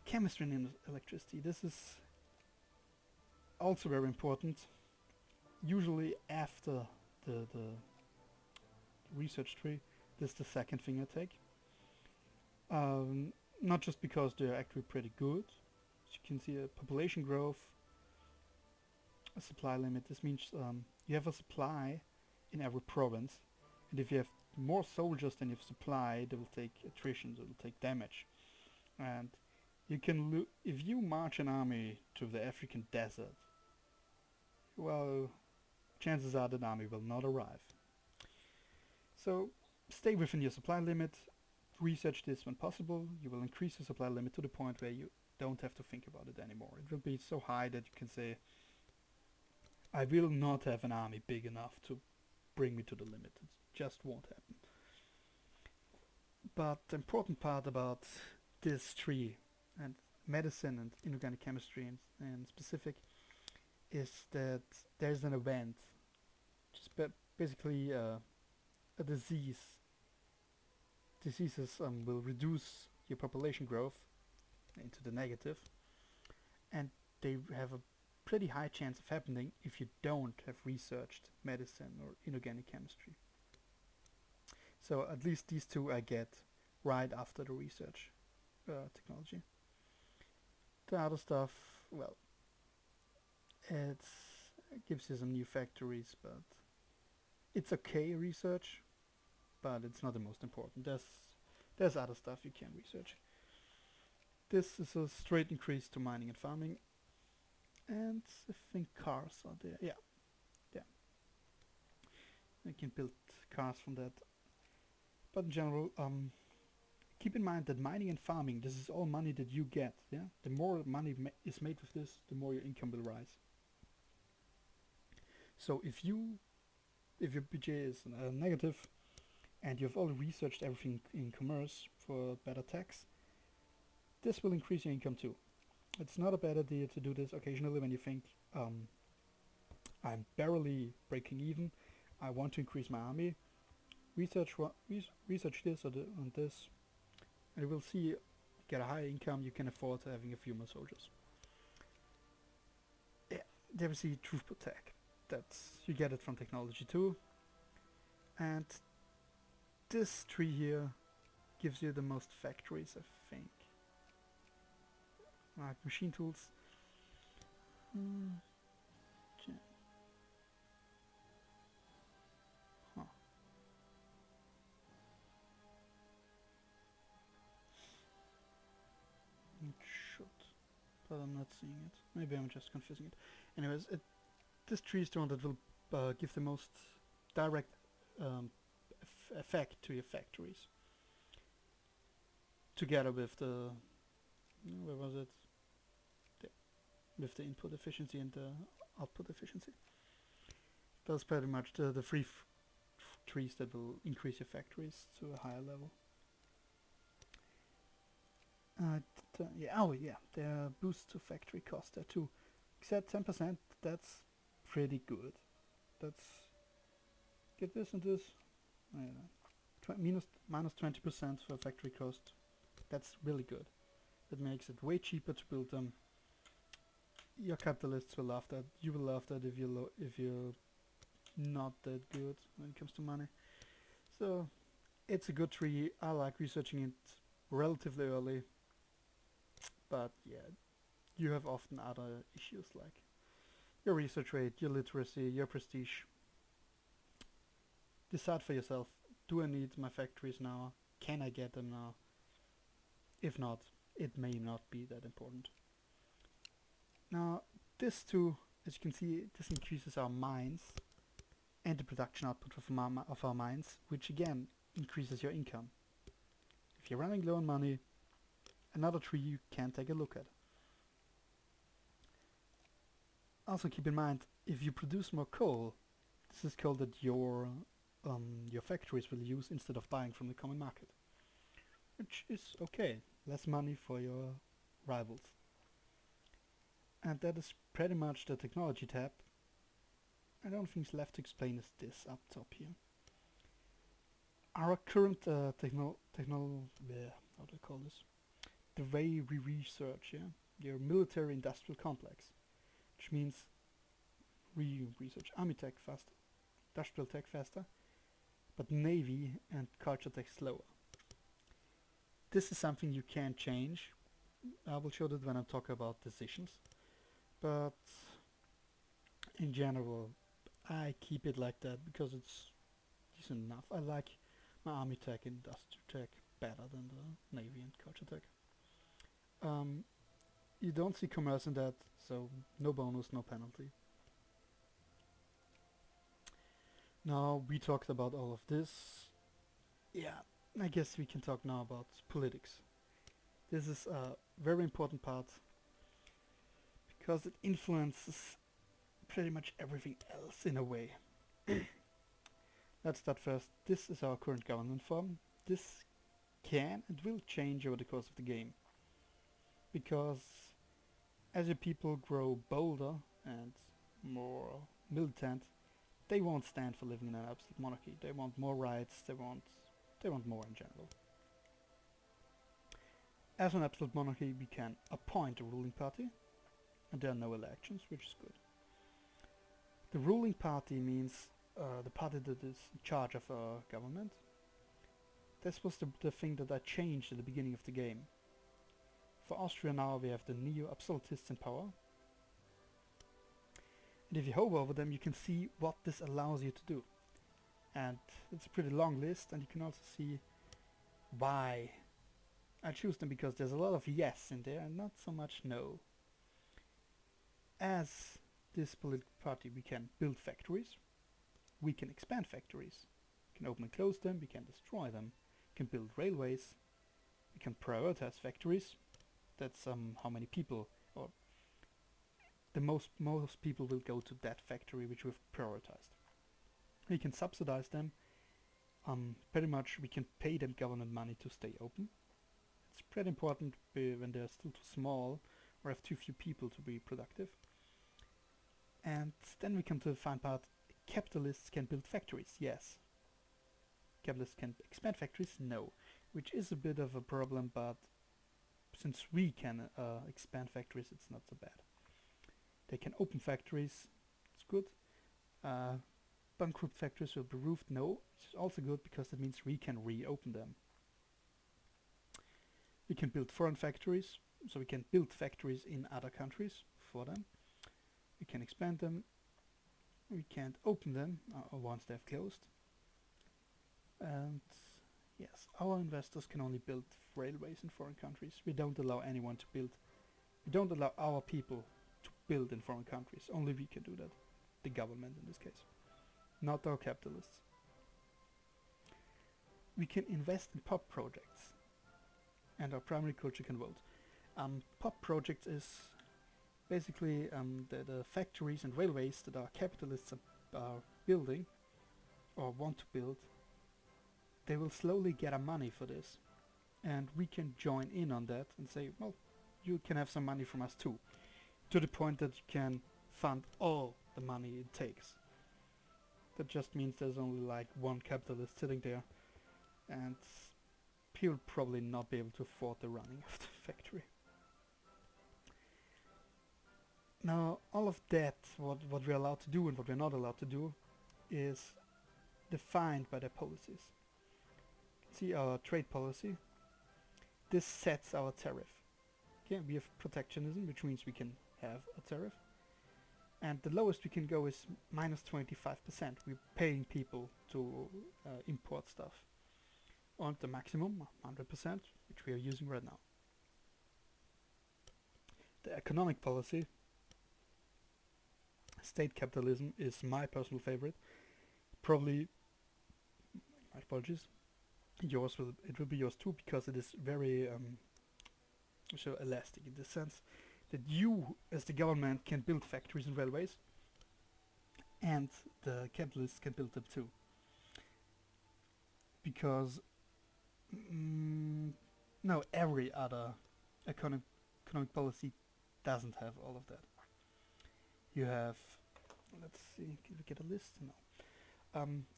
Chemistry and electricity. This is also very important. Usually after the research tree, this is the second thing I take. Not just because they're actually pretty good. As you can see, a population growth, a supply limit. This means you have a supply in every province, and if you have more soldiers than you have supply, they will take attrition, they will take damage. And you can if you march an army to the African desert, well, chances are that army will not arrive. So stay within your supply limit, research this when possible. You will increase the supply limit to the point where you don't have to think about it anymore. It will be so high that you can say, I will not have an army big enough to bring me to the limit. It just won't happen. But the important part about this tree, and medicine and inorganic chemistry in specific, is that there's an event, just basically a disease. Diseases will reduce your population growth into the negative, and they have a pretty high chance of happening if you don't have researched medicine or inorganic chemistry. So at least these two I get right after the research technology. The other stuff, well, it gives you some new factories, but it's okay research, but it's not the most important. There's other stuff you can research. This is a straight increase to mining and farming, and I think cars are there. Yeah. You can build cars from that. But in general, keep in mind that mining and farming, this is all money that you get. Yeah, the more money is made with this, the more your income will rise. So if your budget is negative, and you've already researched everything in commerce for better tax, this will increase your income too. It's not a bad idea to do this occasionally when you think, I'm barely breaking even, I want to increase my army. Research this or this, and you will see you get a higher income, you can afford having a few more soldiers. Yeah, there we see throughput tech. You get it from technology too. And this tree here gives you the most factories, I think. Like machine tools. Huh. It should, but I'm not seeing it. Maybe I'm just confusing it. Anyways, this tree is the one that will give the most direct effect to your factories. together with the where was it? The, with the input efficiency and the output efficiency. That's pretty much the trees that will increase your factories to a higher level. Yeah, oh yeah, there boost to factory cost there too. Except 10%, that's pretty good. That's get this and this. Minus 20% for factory cost. That's really good. That makes it way cheaper to build them. Your capitalists will love that. You will love that if you're not that good when it comes to money. So it's a good tree. I like researching it relatively early. But yeah, you have often other issues like your research rate, your literacy, your prestige. Decide for yourself, do I need my factories now? Can I get them now? If not, it may not be that important. Now, this too, as you can see, this increases our mines and the production output of our mines, which again increases your income. If you're running low on money, another tree you can take a look at. Also keep in mind, if you produce more coal, this is coal that your factories will use instead of buying from the common market. Which is okay, less money for your rivals. And that is pretty much the technology tab. And the only things left to explain is this up top here. Our current how do I call this? The way we research, yeah? Your military industrial complex. Which means research army tech faster, industrial tech faster, but navy and culture tech slower. This is something you can change. I will show that when I talk about decisions. But in general, I keep it like that because it's decent enough. I like my army tech and industrial tech better than the navy and culture tech. You don't see commerce in that, so no bonus, no penalty. Now we talked about all of this. Yeah, I guess we can talk now about politics. This is a very important part because it influences pretty much everything else in a way. Let's start first. This is our current government form. This can and will change over the course of the game. Because as your people grow bolder and more militant, they won't stand for living in an absolute monarchy. They want more rights, they want more in general. As an absolute monarchy, we can appoint a ruling party, and there are no elections, which is good. The ruling party means the party that is in charge of our government. This was the thing that I changed at the beginning of the game. For Austria now we have the neo-absolutists in power. And if you hover over them, you can see what this allows you to do. And it's a pretty long list, and you can also see why I choose them, because there's a lot of yes in there and not so much no. As this political party, we can build factories, we can expand factories, we can open and close them, we can destroy them, we can build railways, we can prioritize factories. That's how many people, or the most people will go to that factory which we've prioritized. We can subsidize them. Pretty much we can pay them government money to stay open. It's pretty important when they're still too small or have too few people to be productive. And then we come to the fun part. Capitalists can build factories, yes. Capitalists can expand factories, no. Which is a bit of a problem, but since we can expand factories, it's not so bad. They can open factories, it's good. Bankrupt factories will be roofed, no. It's also good because that means we can reopen them. We can build foreign factories, so we can build factories in other countries for them. We can expand them. We can't open them once they've closed. And yes, our investors can only build railways in foreign countries. We don't allow anyone to build. We don't allow our people to build in foreign countries. Only we can do that. The government in this case. Not our capitalists. We can invest in pop projects. and our primary culture can vote. Pop projects is basically the factories and railways that our capitalists are building or want to build. They will slowly get our money for this, and we can join in on that and say, well, you can have some money from us too, to the point that you can fund all the money it takes. That just means there's only like one capitalist sitting there, and he'll probably not be able to afford the running of the factory. Now, all of that, what we're allowed to do and what we're not allowed to do, is defined by their policies. See our trade policy. This sets our tariff. Okay, we have protectionism, which means we can have a tariff. And the lowest we can go is minus 25%. We're paying people to import stuff. On the maximum, 100%, which we are using right now. The economic policy, state capitalism, is my personal favorite. Probably, my apologies, it will be yours too, because it is very so elastic in the sense that you, as the government, can build factories and railways, and the capitalists can build them too. Because no, every other economic policy doesn't have all of that. You have, let's see, can we get a list? No.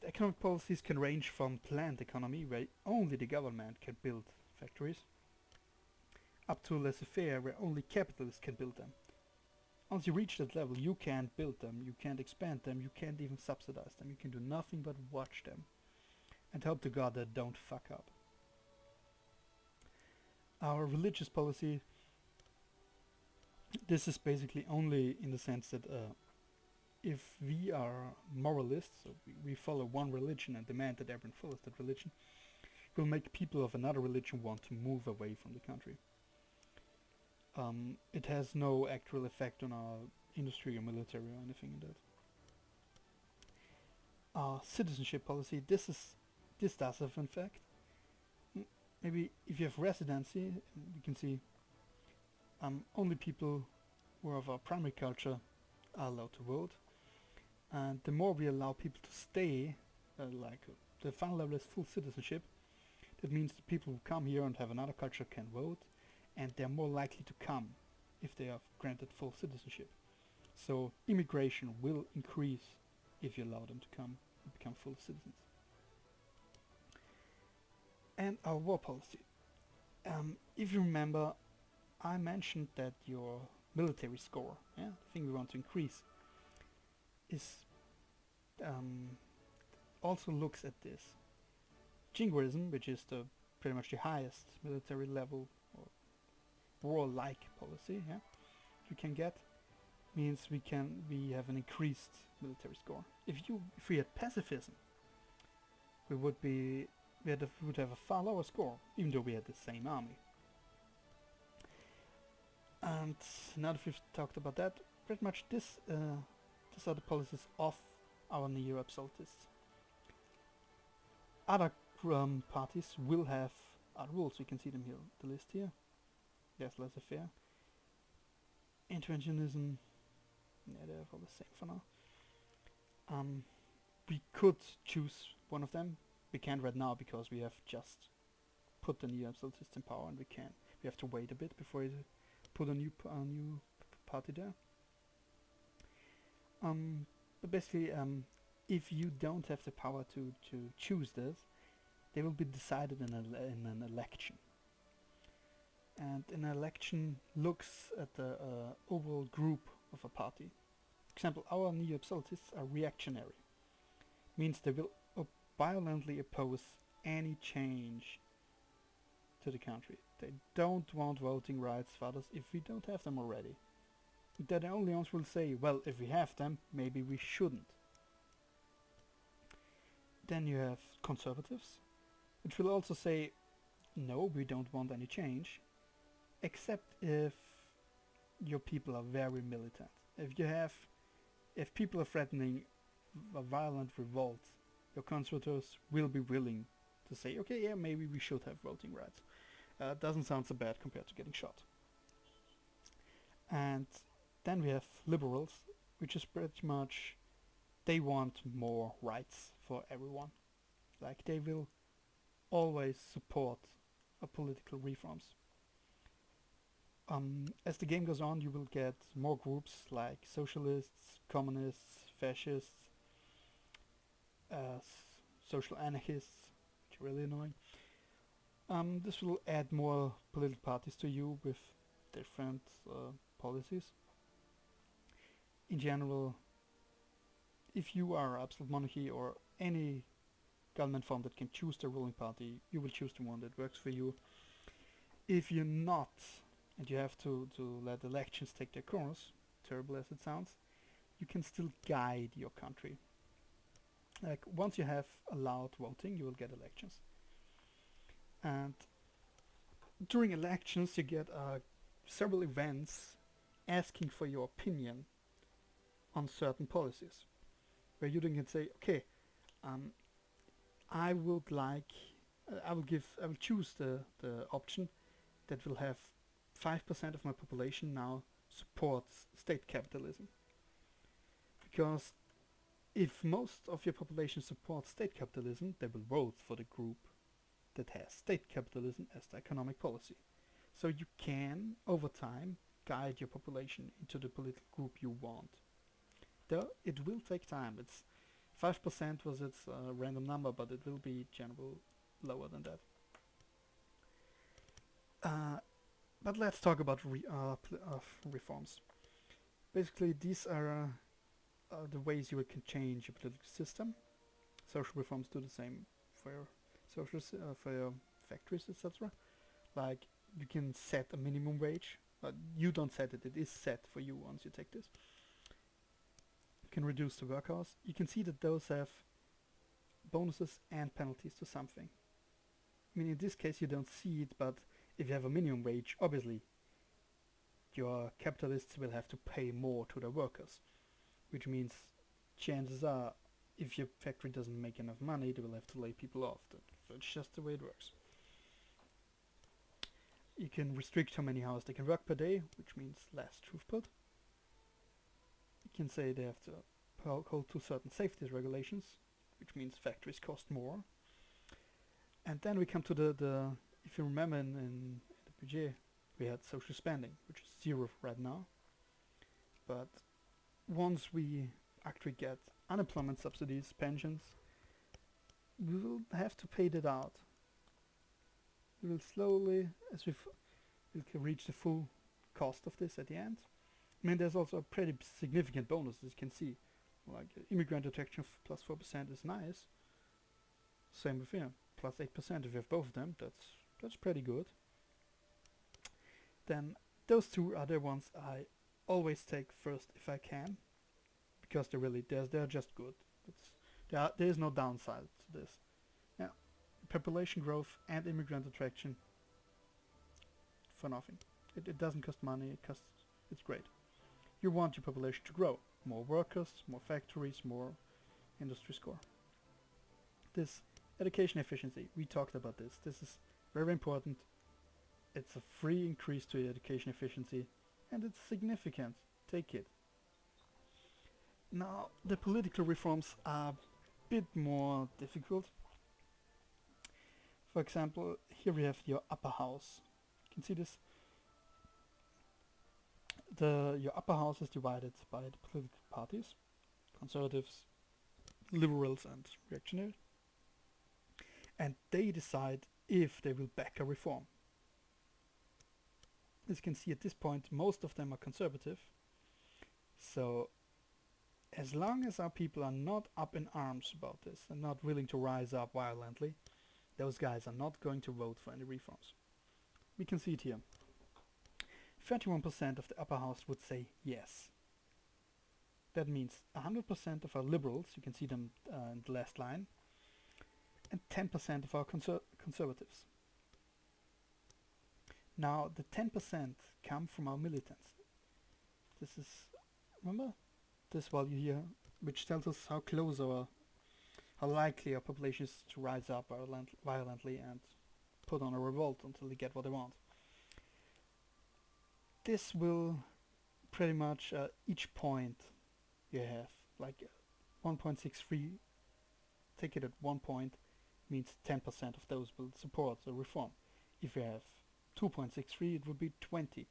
Economic policies can range from planned economy, where only the government can build factories, up to laissez-faire, where only capitalists can build them. Once you reach that level, you can't build them, you can't expand them, you can't even subsidize them, you can do nothing but watch them, and hope to God that don't fuck up. Our religious policy, this is basically only in the sense that if we are moralists, so we follow one religion and demand that everyone follows that religion, it will make people of another religion want to move away from the country. It has no actual effect on our industry or military or anything like that. Our citizenship policy, this does have an effect. Maybe if you have residency, you can see only people who are of our primary culture are allowed to vote. And the more we allow people to stay, the final level is full citizenship. That means the people who come here and have another culture can vote, and they're more likely to come if they are granted full citizenship. So immigration will increase if you allow them to come and become full citizens. And our war policy. If you remember, I mentioned that your military score, the thing we want to increase, is also looks at this. Jingoism, which is pretty much the highest military level or war-like policy, we can get, means we have an increased military score. If we had pacifism, we would have a far lower score, even though we had the same army. And now that we've talked about that, pretty much these are the policies of our neo-absolutists. Other parties will have other rules. You can see them here, the list here. There's laissez-faire. Interventionism, they're all the same for now. We could choose one of them. We can't right now because we have just put the neo-absolutists in power, and we have to wait a bit before we put a new party there. But basically, if you don't have the power to choose this, they will be decided in an election. And an election looks at the overall group of a party. For example, our neo-absolutists are reactionary. Means they will violently oppose any change to the country. They don't want voting rights for others if we don't have them already. They're the only ones who will say, well, if we have them, maybe we shouldn't. Then you have conservatives, which will also say, no, we don't want any change, except if your people are very militant. If people are threatening a violent revolt, your conservatives will be willing to say, okay, yeah, maybe we should have voting rights. Doesn't sound so bad compared to getting shot. And then we have liberals, which is pretty much they want more rights for everyone. Like they will always support political reforms. As the game goes on, you will get more groups like socialists, communists, fascists, social anarchists, which are really annoying. This will add more political parties to you with different policies. In general, if you are absolute monarchy or any government form that can choose the ruling party, you will choose the one that works for you. If you're not, and you have to let elections take their course, terrible as it sounds, you can still guide your country. Like once you have allowed voting, you will get elections. And during elections, you get several events asking for your opinion on certain policies, where you then can say, okay, I would like, I will choose the option that will have 5% of my population now supports state capitalism. Because if most of your population supports state capitalism, they will vote for the group that has state capitalism as the economic policy. So you can, over time, guide your population into the political group you want. Though it will take time. It's 5% was its random number, but it will be general lower than that. But let's talk about reforms. Basically, these are the ways you can change your political system. Social reforms do the same for your for your factories, etc. Like you can set a minimum wage, but you don't set it; it is set for you once you take this. You can reduce the work hours. You can see that those have bonuses and penalties to something. I mean, in this case, you don't see it, but if you have a minimum wage, obviously, your capitalists will have to pay more to their workers, which means chances are, if your factory doesn't make enough money, they will have to lay people off. So it's just the way it works. You can restrict how many hours they can work per day, which means less throughput. You can say they have to hold to certain safety regulations, which means factories cost more. And then we come to the if you remember in the budget, we had social spending, which is 0 right now. But once we actually get unemployment subsidies, pensions, we will have to pay that out. We will slowly, as we can reach the full cost of this at the end. I mean, there's also a pretty significant bonus, as you can see. Like immigrant detection plus 4% is nice. Same with here, plus 8% if you have both of them. That's pretty good. Then those two are the ones I always take first if I can, because they're just good. There is no downside to this. Yeah, population growth and immigrant attraction for nothing. It doesn't cost money. It's great. You want your population to grow. More workers, more factories, more industry score. This education efficiency, we talked about this. This is very important. It's a free increase to your education efficiency, and it's significant. Take it. Now, the political reforms are a bit more difficult. For example, here we have your upper house. You can see this. Your upper house is divided by the political parties, conservatives, liberals, and reactionary, and they decide if they will back a reform. As you can see at this point, most of them are conservative. So, as long as our people are not up in arms about this and not willing to rise up violently, those guys are not going to vote for any reforms. We can see it here. 31% of the upper house would say yes. That means 100% of our liberals, you can see them in the last line, and 10% of our conservatives. Now, the 10% come from our militants. This is, remember? This value here, which tells us how how likely our population is to rise up violently and put on a revolt until they get what they want. This will pretty much each point you have, like 1.63, take it at 1 point, means 10% of those will support the reform. If you have 2.63, it would be 20%.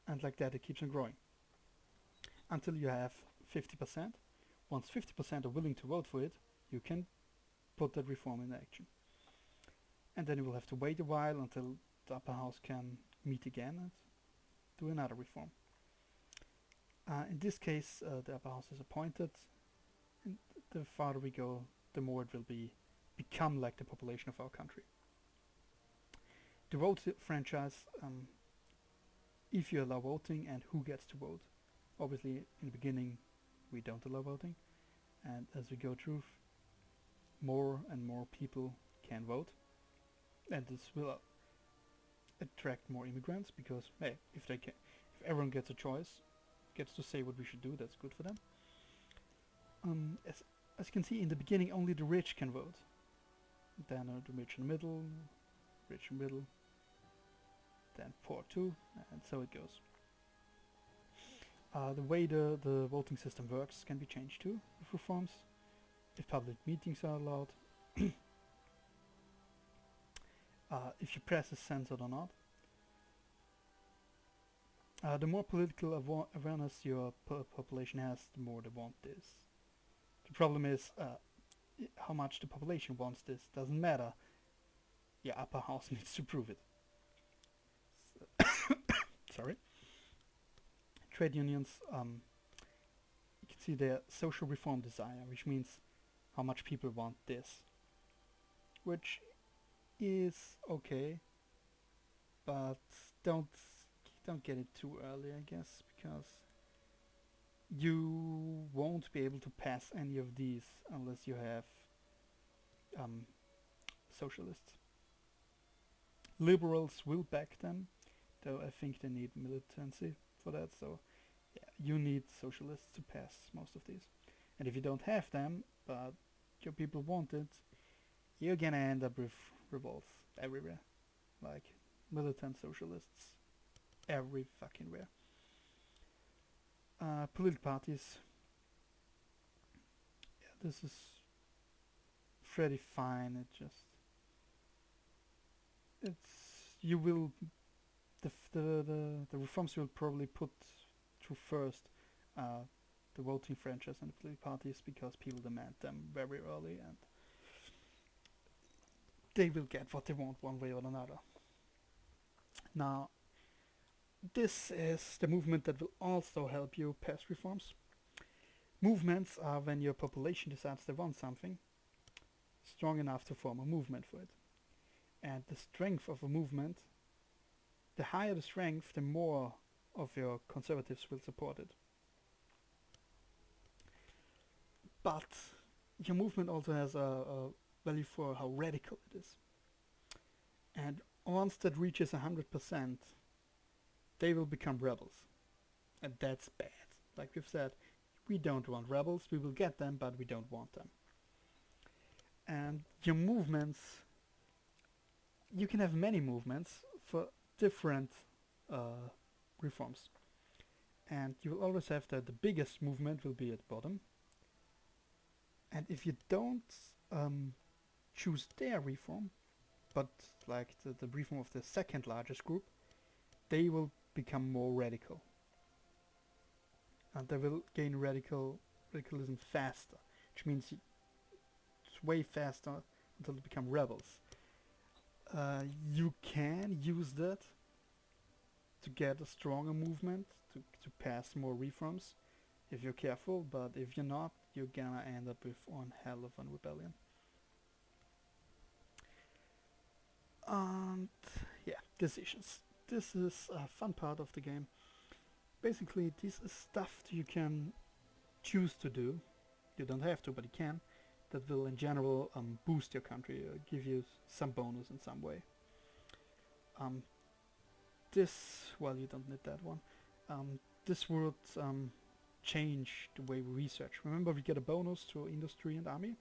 And like that, it keeps on growing until you have 50%. Once 50% are willing to vote for it, you can put that reform in action. And then you will have to wait a while until the upper house can meet again and do another reform. In this case, the upper house is appointed, and the farther we go, the more it will become like the population of our country. The vote franchise, if you allow voting and who gets to vote. Obviously, in the beginning, we don't allow voting, and as we go through, more and more people can vote, and this will attract more immigrants because, hey, if everyone gets a choice, gets to say what we should do, that's good for them. As you can see, in the beginning, only the rich can vote. Then the rich in the middle, rich in the middle, then poor too, and so it goes. The way the voting system works can be changed too with reforms, if public meetings are allowed, if your press is censored or not. The more political awareness your population has, the more they want this. The problem is how much the population wants this doesn't matter. Your upper house needs to prove it. Sorry. Trade unions, you can see their social reform desire, which means how much people want this, which is okay, but don't get it too early, I guess, because you won't be able to pass any of these unless you have socialists. Liberals will back them, though I think they need militancy for that, so yeah, you need socialists to pass most of these. And if you don't have them, but your people want it, you're gonna end up with revolts everywhere. Like militant socialists every fucking where. Political parties. Yeah, this is pretty fine. You will the reforms will probably put through first the voting franchise and the political parties because people demand them very early and they will get what they want one way or another. Now, this is the movement that will also help you pass reforms. Movements are when your population decides they want something strong enough to form a movement for it. And the strength of a movement, the higher the strength, the more of your conservatives will support it. But your movement also has a value for how radical it is. And once that reaches 100%, they will become rebels. And that's bad. Like we've said, we don't want rebels, we will get them, but we don't want them. And your movements, you can have many movements for different reforms. And you will always have the biggest movement will be at the bottom. And if you don't choose their reform, but like the reform of the second largest group, they will become more radical. And they will gain radicalism faster, which means it's way faster until they become rebels. You can use that to get a stronger movement, to pass more reforms, if you're careful, but if you're not, you're gonna end up with one hell of a rebellion. And yeah, decisions. This is a fun part of the game. Basically, this is stuff you can choose to do. You don't have to, but you can. That will, in general, boost your country, give you some bonus in some way. Well, you don't need that one. This would change the way we research. Remember, we get a bonus to industry and army,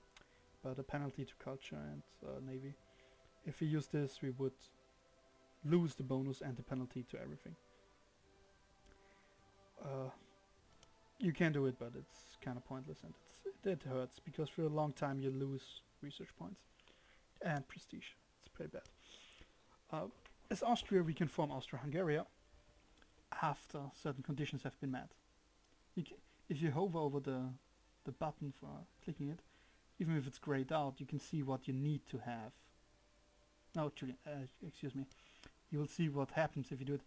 but a penalty to culture and navy. If we use this, we would lose the bonus and the penalty to everything. You can do it, but it's kind of pointless, and it hurts because for a long time you lose research points and prestige. It's pretty bad. As Austria, we can form Austro-Hungary after certain conditions have been met. If you hover over the button for clicking it, even if it's grayed out, you can see what you need to have. No, excuse me. You will see what happens if you do it.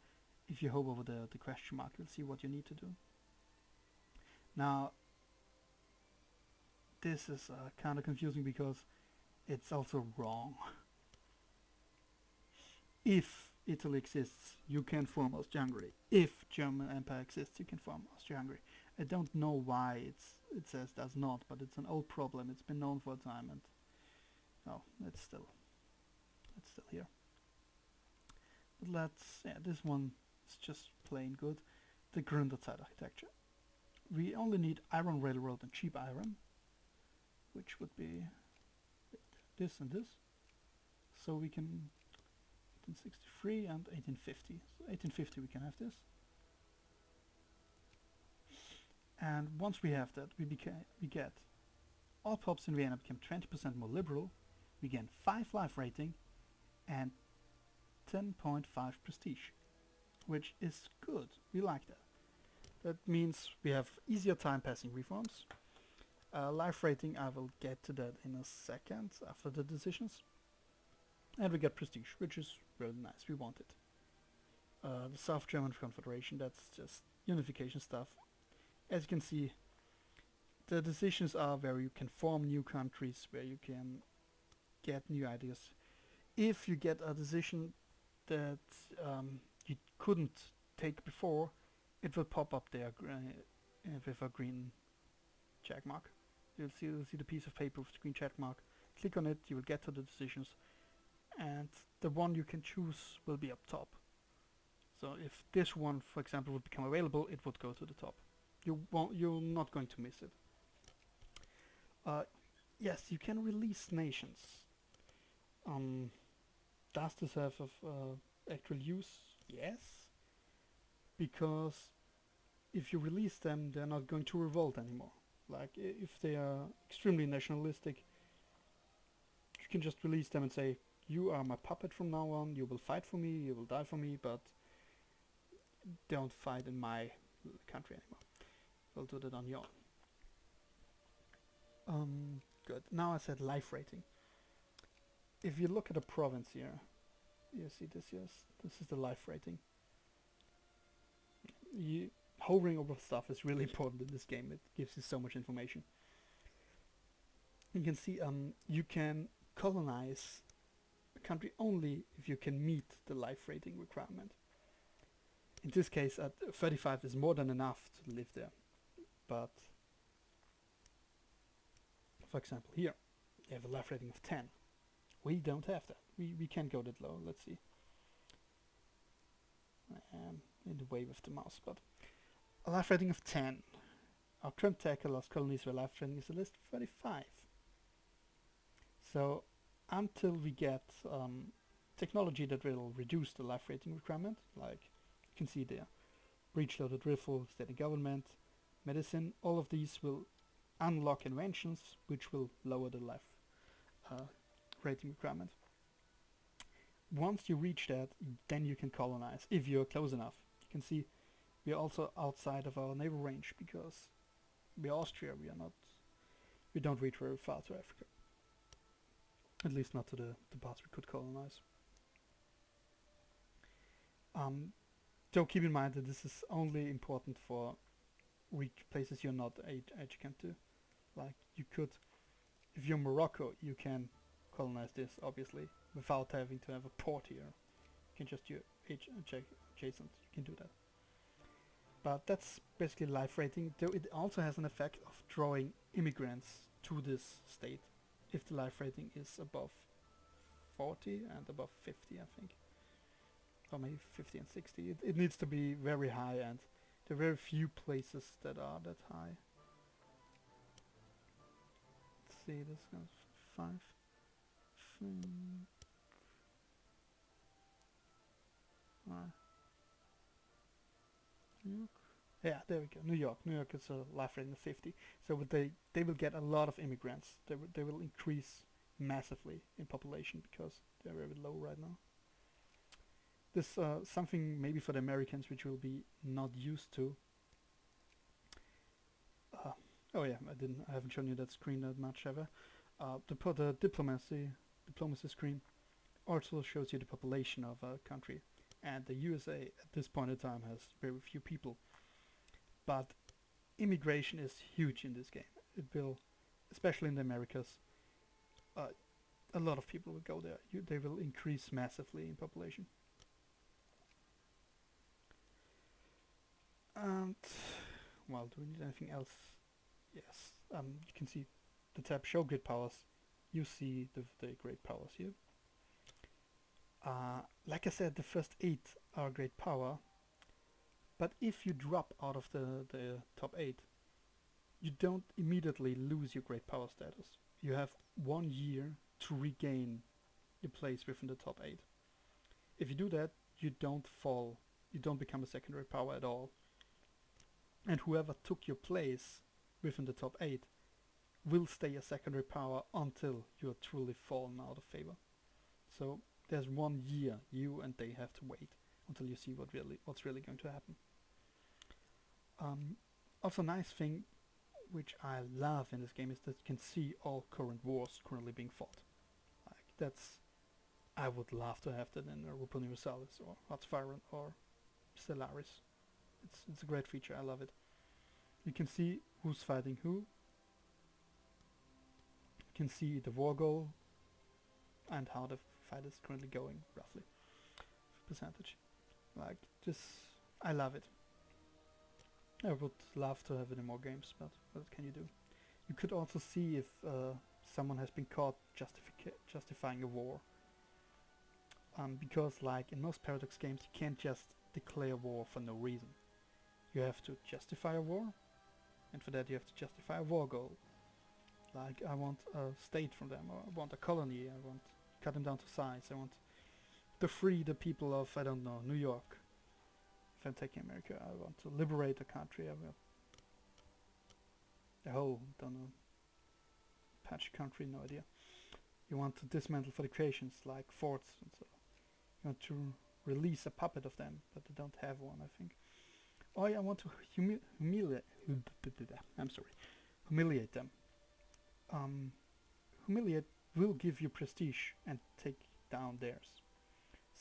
If you hover over the question mark, you'll see what you need to do. Now, this is kind of confusing because it's also wrong. If Italy exists, you can form Austria-Hungary. If German Empire exists, you can form Austria-Hungary. I don't know why it says does not, but it's an old problem. It's been known for a time, and oh, it's still here. But this one is just plain good. The Grunt architecture. We only need iron railroad and cheap iron, which would be this and this. So we can 1863 and 1850. So 1850 we can have this. And once we have that, we get all pubs in Vienna become 20% more liberal. We gain 5 life rating and 10.5 prestige, which is good. We like that. That means we have easier time passing reforms. Life rating, I will get to that in a second after the decisions. And we get prestige, which is really nice. We want it. The South German Confederation, that's just unification stuff. As you can see, the decisions are where you can form new countries, where you can get new ideas. If you get a decision that you couldn't take before, it will pop up there with a green check mark. You'll see the piece of paper with the green check mark. Click on it, you will get to the decisions, and the one you can choose will be up top. So if this one, for example, would become available, it would go to the top. You're not going to miss it. Yes, you can release nations. Does this have actual use? Yes. Because if you release them, they're not going to revolt anymore. Like, if they are extremely nationalistic, you can just release them and say, you are my puppet from now on, you will fight for me, you will die for me, but don't fight in my country anymore. We'll do that on your own. Good. Now I said life rating. If you look at a province here, you see this, yes? This is the life rating. Hovering over stuff is really important in this game. It gives you so much information. You can see you can colonize a country only if you can meet the life rating requirement. In this case, 35 is more than enough to live there. But, for example, here, you have a life rating of 10. We don't have that. We can't go that low. Let's see. In the way with the mouse, but a life rating of 10. Our current tackle lost colonies where life rating is at least 35. So until we get technology that will reduce the life rating requirement, like you can see there, breach loaded rifle, state and government, medicine, all of these will unlock inventions which will lower the life rating requirement. Once you reach that, then you can colonize if you're close enough. You can see we are also outside of our naval range because we are Austria. We don't reach very far to Africa. At least not to the parts we could colonize. So keep in mind that this is only important for places you're not adjacent to. Like you could, if you're Morocco, you can colonize this obviously without having to have a port here. You can just do adjacent. You can do that. But that's basically life rating. Though it also has an effect of drawing immigrants to this state if the life rating is above 40 and above 50, I think. Or maybe 50 and 60. It needs to be very high, and there are very few places that are that high. Let's see, this goes 5. New York. Yeah, there we go. New York. New York is a life rating of 50. So they will get a lot of immigrants. They will increase massively in population because they're very low right now. This something maybe for the Americans which will be not used to. Uh, oh yeah, I haven't shown you that screen that much ever. The diplomacy screen also shows you the population of a country, and the USA at this point in time has very few people. But immigration is huge in this game. It will, especially in the Americas, uh, a lot of people will go there. They will increase massively in population. And well, do we need anything else? Yes. You can see the tab Show Great Powers. You see the great powers here. Like I said, the first 8 are great power, but if you drop out of the top 8, you don't immediately lose your great power status. You have 1 year to regain your place within the top 8. If you do that, you don't fall, you don't become a secondary power at all. And whoever took your place within the top 8 will stay a secondary power until you are truly fallen out of favor. So there's 1 year you and they have to wait until you see what's really going to happen. Also, nice thing which I love in this game is that you can see all current wars currently being fought. Like that's, I would love to have that in Rupa Universalis or Hotspire or Stellaris. It's a great feature. I love it. You can see who's fighting who. You can see the war goal and how the fight is currently going roughly. Percentage. Like just, I love it. I would love to have it in more games, but what can you do? You could also see if someone has been caught justifying a war. Because like in most Paradox games you can't just declare war for no reason. You have to justify a war, and for that you have to justify a war goal. Like I want a state from them, or I want a colony, I want to cut them down to size, I want to free the people of, I don't know, New York. If I'm taking America, I want to liberate the country, I will the whole, don't know, patch country, no idea. You want to dismantle fortifications like forts and so. You want to release a puppet of them, but they don't have one, I think. Oh, I want to humiliate. I'm sorry, humiliate them. Humiliate will give you prestige and take down theirs.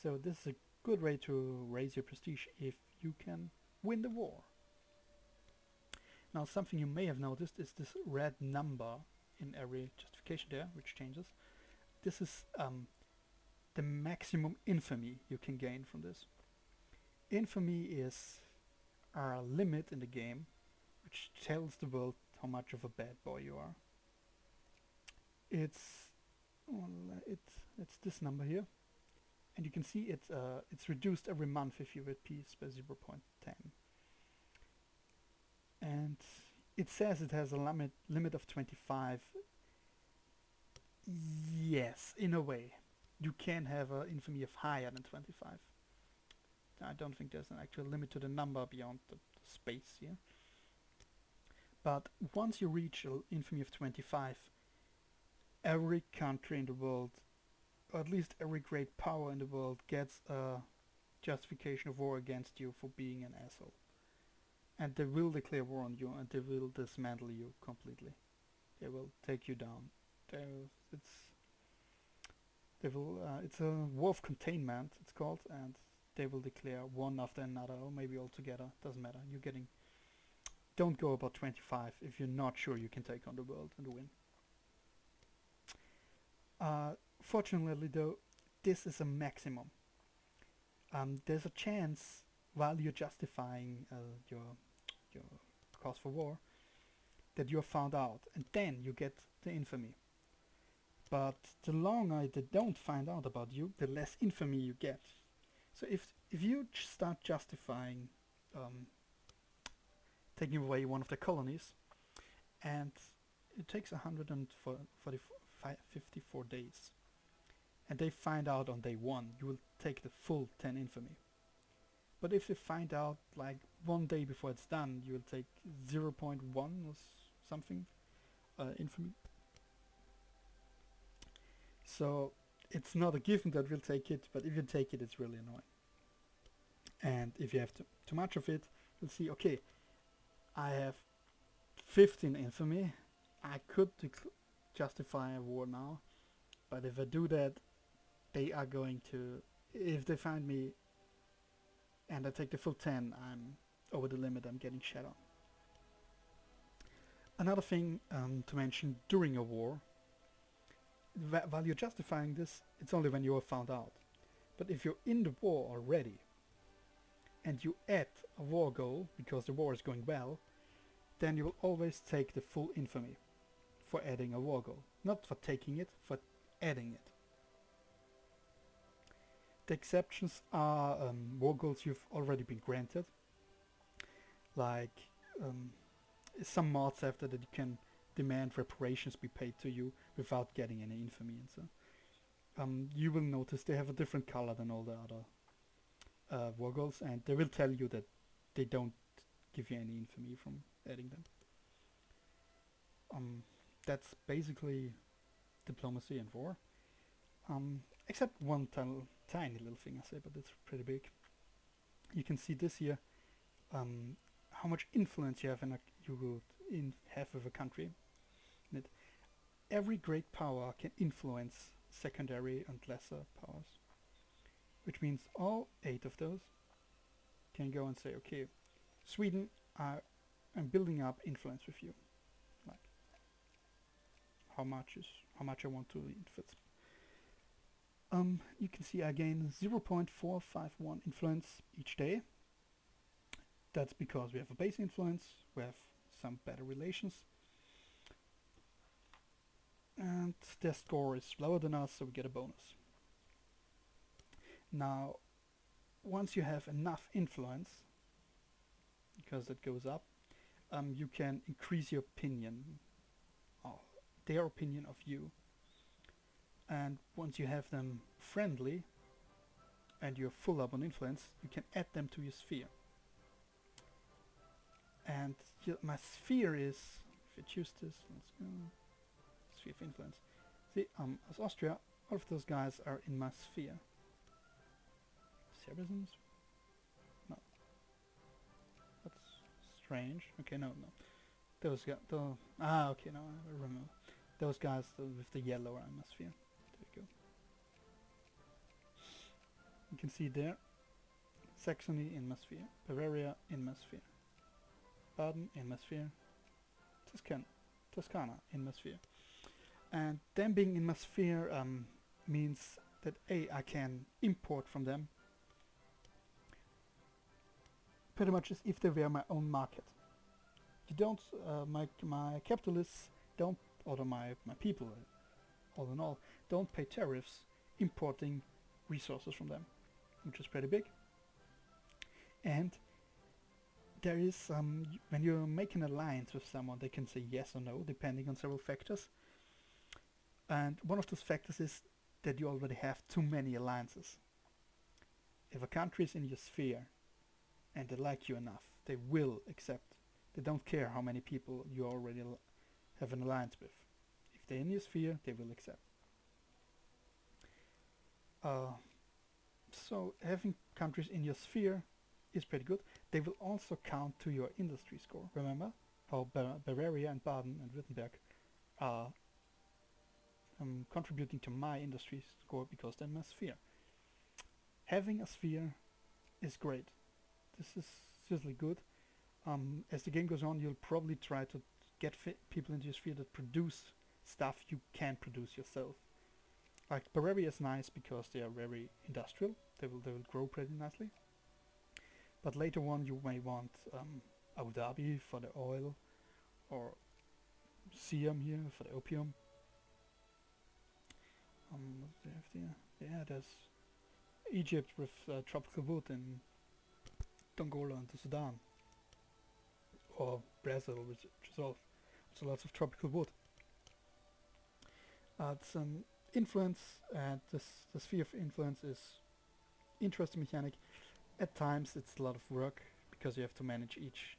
So this is a good way to raise your prestige if you can win the war. Now, something you may have noticed is this red number in every justification there, which changes. This is the maximum infamy you can gain from this. Infamy is a limit in the game which tells the world how much of a bad boy you are. It's this number here, and you can see it's reduced every month if you repeat by 0.10. And it says it has a limit of 25. Yes, in a way. You can have an infamy of higher than 25. I don't think there's an actual limit to the number beyond the space here. But once you reach an infamy of 25, every country in the world, or at least every great power in the world, gets a justification of war against you for being an asshole. And they will declare war on you, and they will dismantle you completely. They will take you down. It's a war of containment, it's called, and they will declare one after another, or maybe all together, doesn't matter. Don't go about 25 if you're not sure you can take on the world and win. Fortunately though, this is a maximum. There's a chance while you're justifying your cause for war that you're found out, and then you get the infamy. But the longer they don't find out about you, the less infamy you get. So if you start justifying taking away one of the colonies, and it takes 154 days, and they find out on day 1, you will take the full 10 infamy. But if they find out like one day before it's done, you will take 0.1 or something infamy. So it's not a given that we'll take it, but if you take it, it's really annoying. And if you have too much of it, you'll see, okay, I have 15 infamy. I could justify a war now, but if I do that, they are going to, if they find me and I take the full 10, I'm over the limit, I'm getting shat on. Another thing to mention during a war, while you're justifying this, it's only when you are found out. But if you're in the war already, and you add a war goal, because the war is going well, then you will always take the full infamy for adding a war goal. Not for taking it, for adding it. The exceptions are war goals you've already been granted. Like some mods have that you can demand reparations be paid to you without getting any infamy and so. You will notice they have a different color than all the other war goals, and they will tell you that they don't give you any infamy from adding them. That's basically diplomacy and war. Except one tiny little thing I say, but it's pretty big. You can see this here, how much influence you have have with a country. And every great power can influence secondary and lesser powers, which means all 8 of those can go and say, okay, Sweden, I'm building up influence with you. Like how much I want to influence. You can see I gain 0.451 influence each day. That's because we have a base influence, we have some better relations, and their score is lower than us, so we get a bonus. Now, once you have enough influence, because it goes up, you can increase your opinion, or their opinion of you. And once you have them friendly and you're full up on influence, you can add them to your sphere. And my sphere is, if I choose this, let's go, sphere of influence. See, as Austria, all of those guys are in my sphere. Saracens? No. That's strange. Okay, no. Those guys, okay, no, I remember. Those guys with the yellow are in my sphere. You can see there, Saxony in my sphere, Bavaria in my sphere, Baden in my sphere, Toscana in my sphere. And them being in my sphere means that I can import from them pretty much as if they were my own market. You don't, my capitalists don't, or my people, all in all, don't pay tariffs importing resources from them, which is pretty big. And there is, when you make an alliance with someone, they can say yes or no, depending on several factors. And one of those factors is that you already have too many alliances. If a country is in your sphere and they like you enough, they will accept. They don't care how many people you already have an alliance with. If they're in your sphere, they will accept. So having countries in your sphere is pretty good. They will also count to your industry score. Remember how Bavaria and Baden and Württemberg are contributing to my industry score because they're in my sphere. Having a sphere is great. This is seriously good. As the game goes on, you'll probably try to get people into your sphere that produce stuff you can't produce yourself. Like Bavaria is nice because they are very industrial. They will grow pretty nicely. But later on, you may want Abu Dhabi for the oil, or Siam here for the opium. What do they have there? Yeah, there's Egypt with tropical wood in Dongola and the Sudan, or Brazil, which is also lots of tropical wood. It's an influence, and the sphere of influence is interesting mechanic. At times it's a lot of work because you have to manage each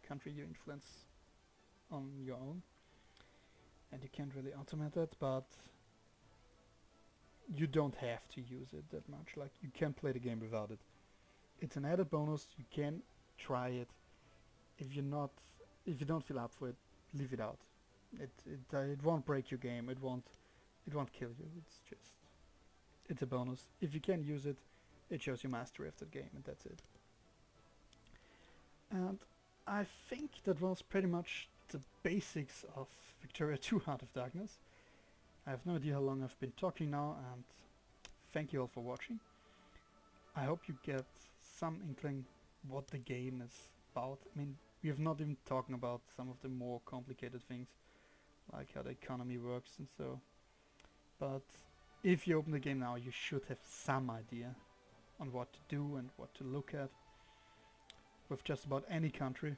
country you influence on your own, and you can't really automate it, but you don't have to use it that much. Like, you can play the game without it. It's an added bonus. You can try it. If you don't feel up for it, leave it out. It won't break your game. It won't kill you. It's a bonus. If you can use it, it shows your mastery of the game, and that's it. And I think that was pretty much the basics of Victoria 2 Heart of Darkness. I have no idea how long I've been talking now, and thank you all for watching. I hope you get some inkling what the game is about. I mean, we have not even talked about some of the more complicated things, like how the economy works and so. But if you open the game now, you should have some idea on what to do and what to look at with just about any country.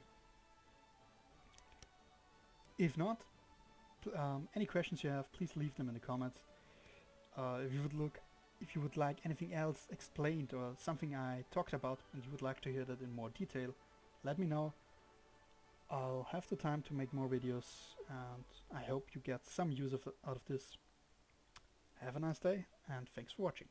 If not, any questions you have, please leave them in the comments. If you would like anything else explained or something I talked about and you would like to hear that in more detail, let me know. I'll have the time to make more videos, and I hope you get some use out of this. Have a nice day, and thanks for watching.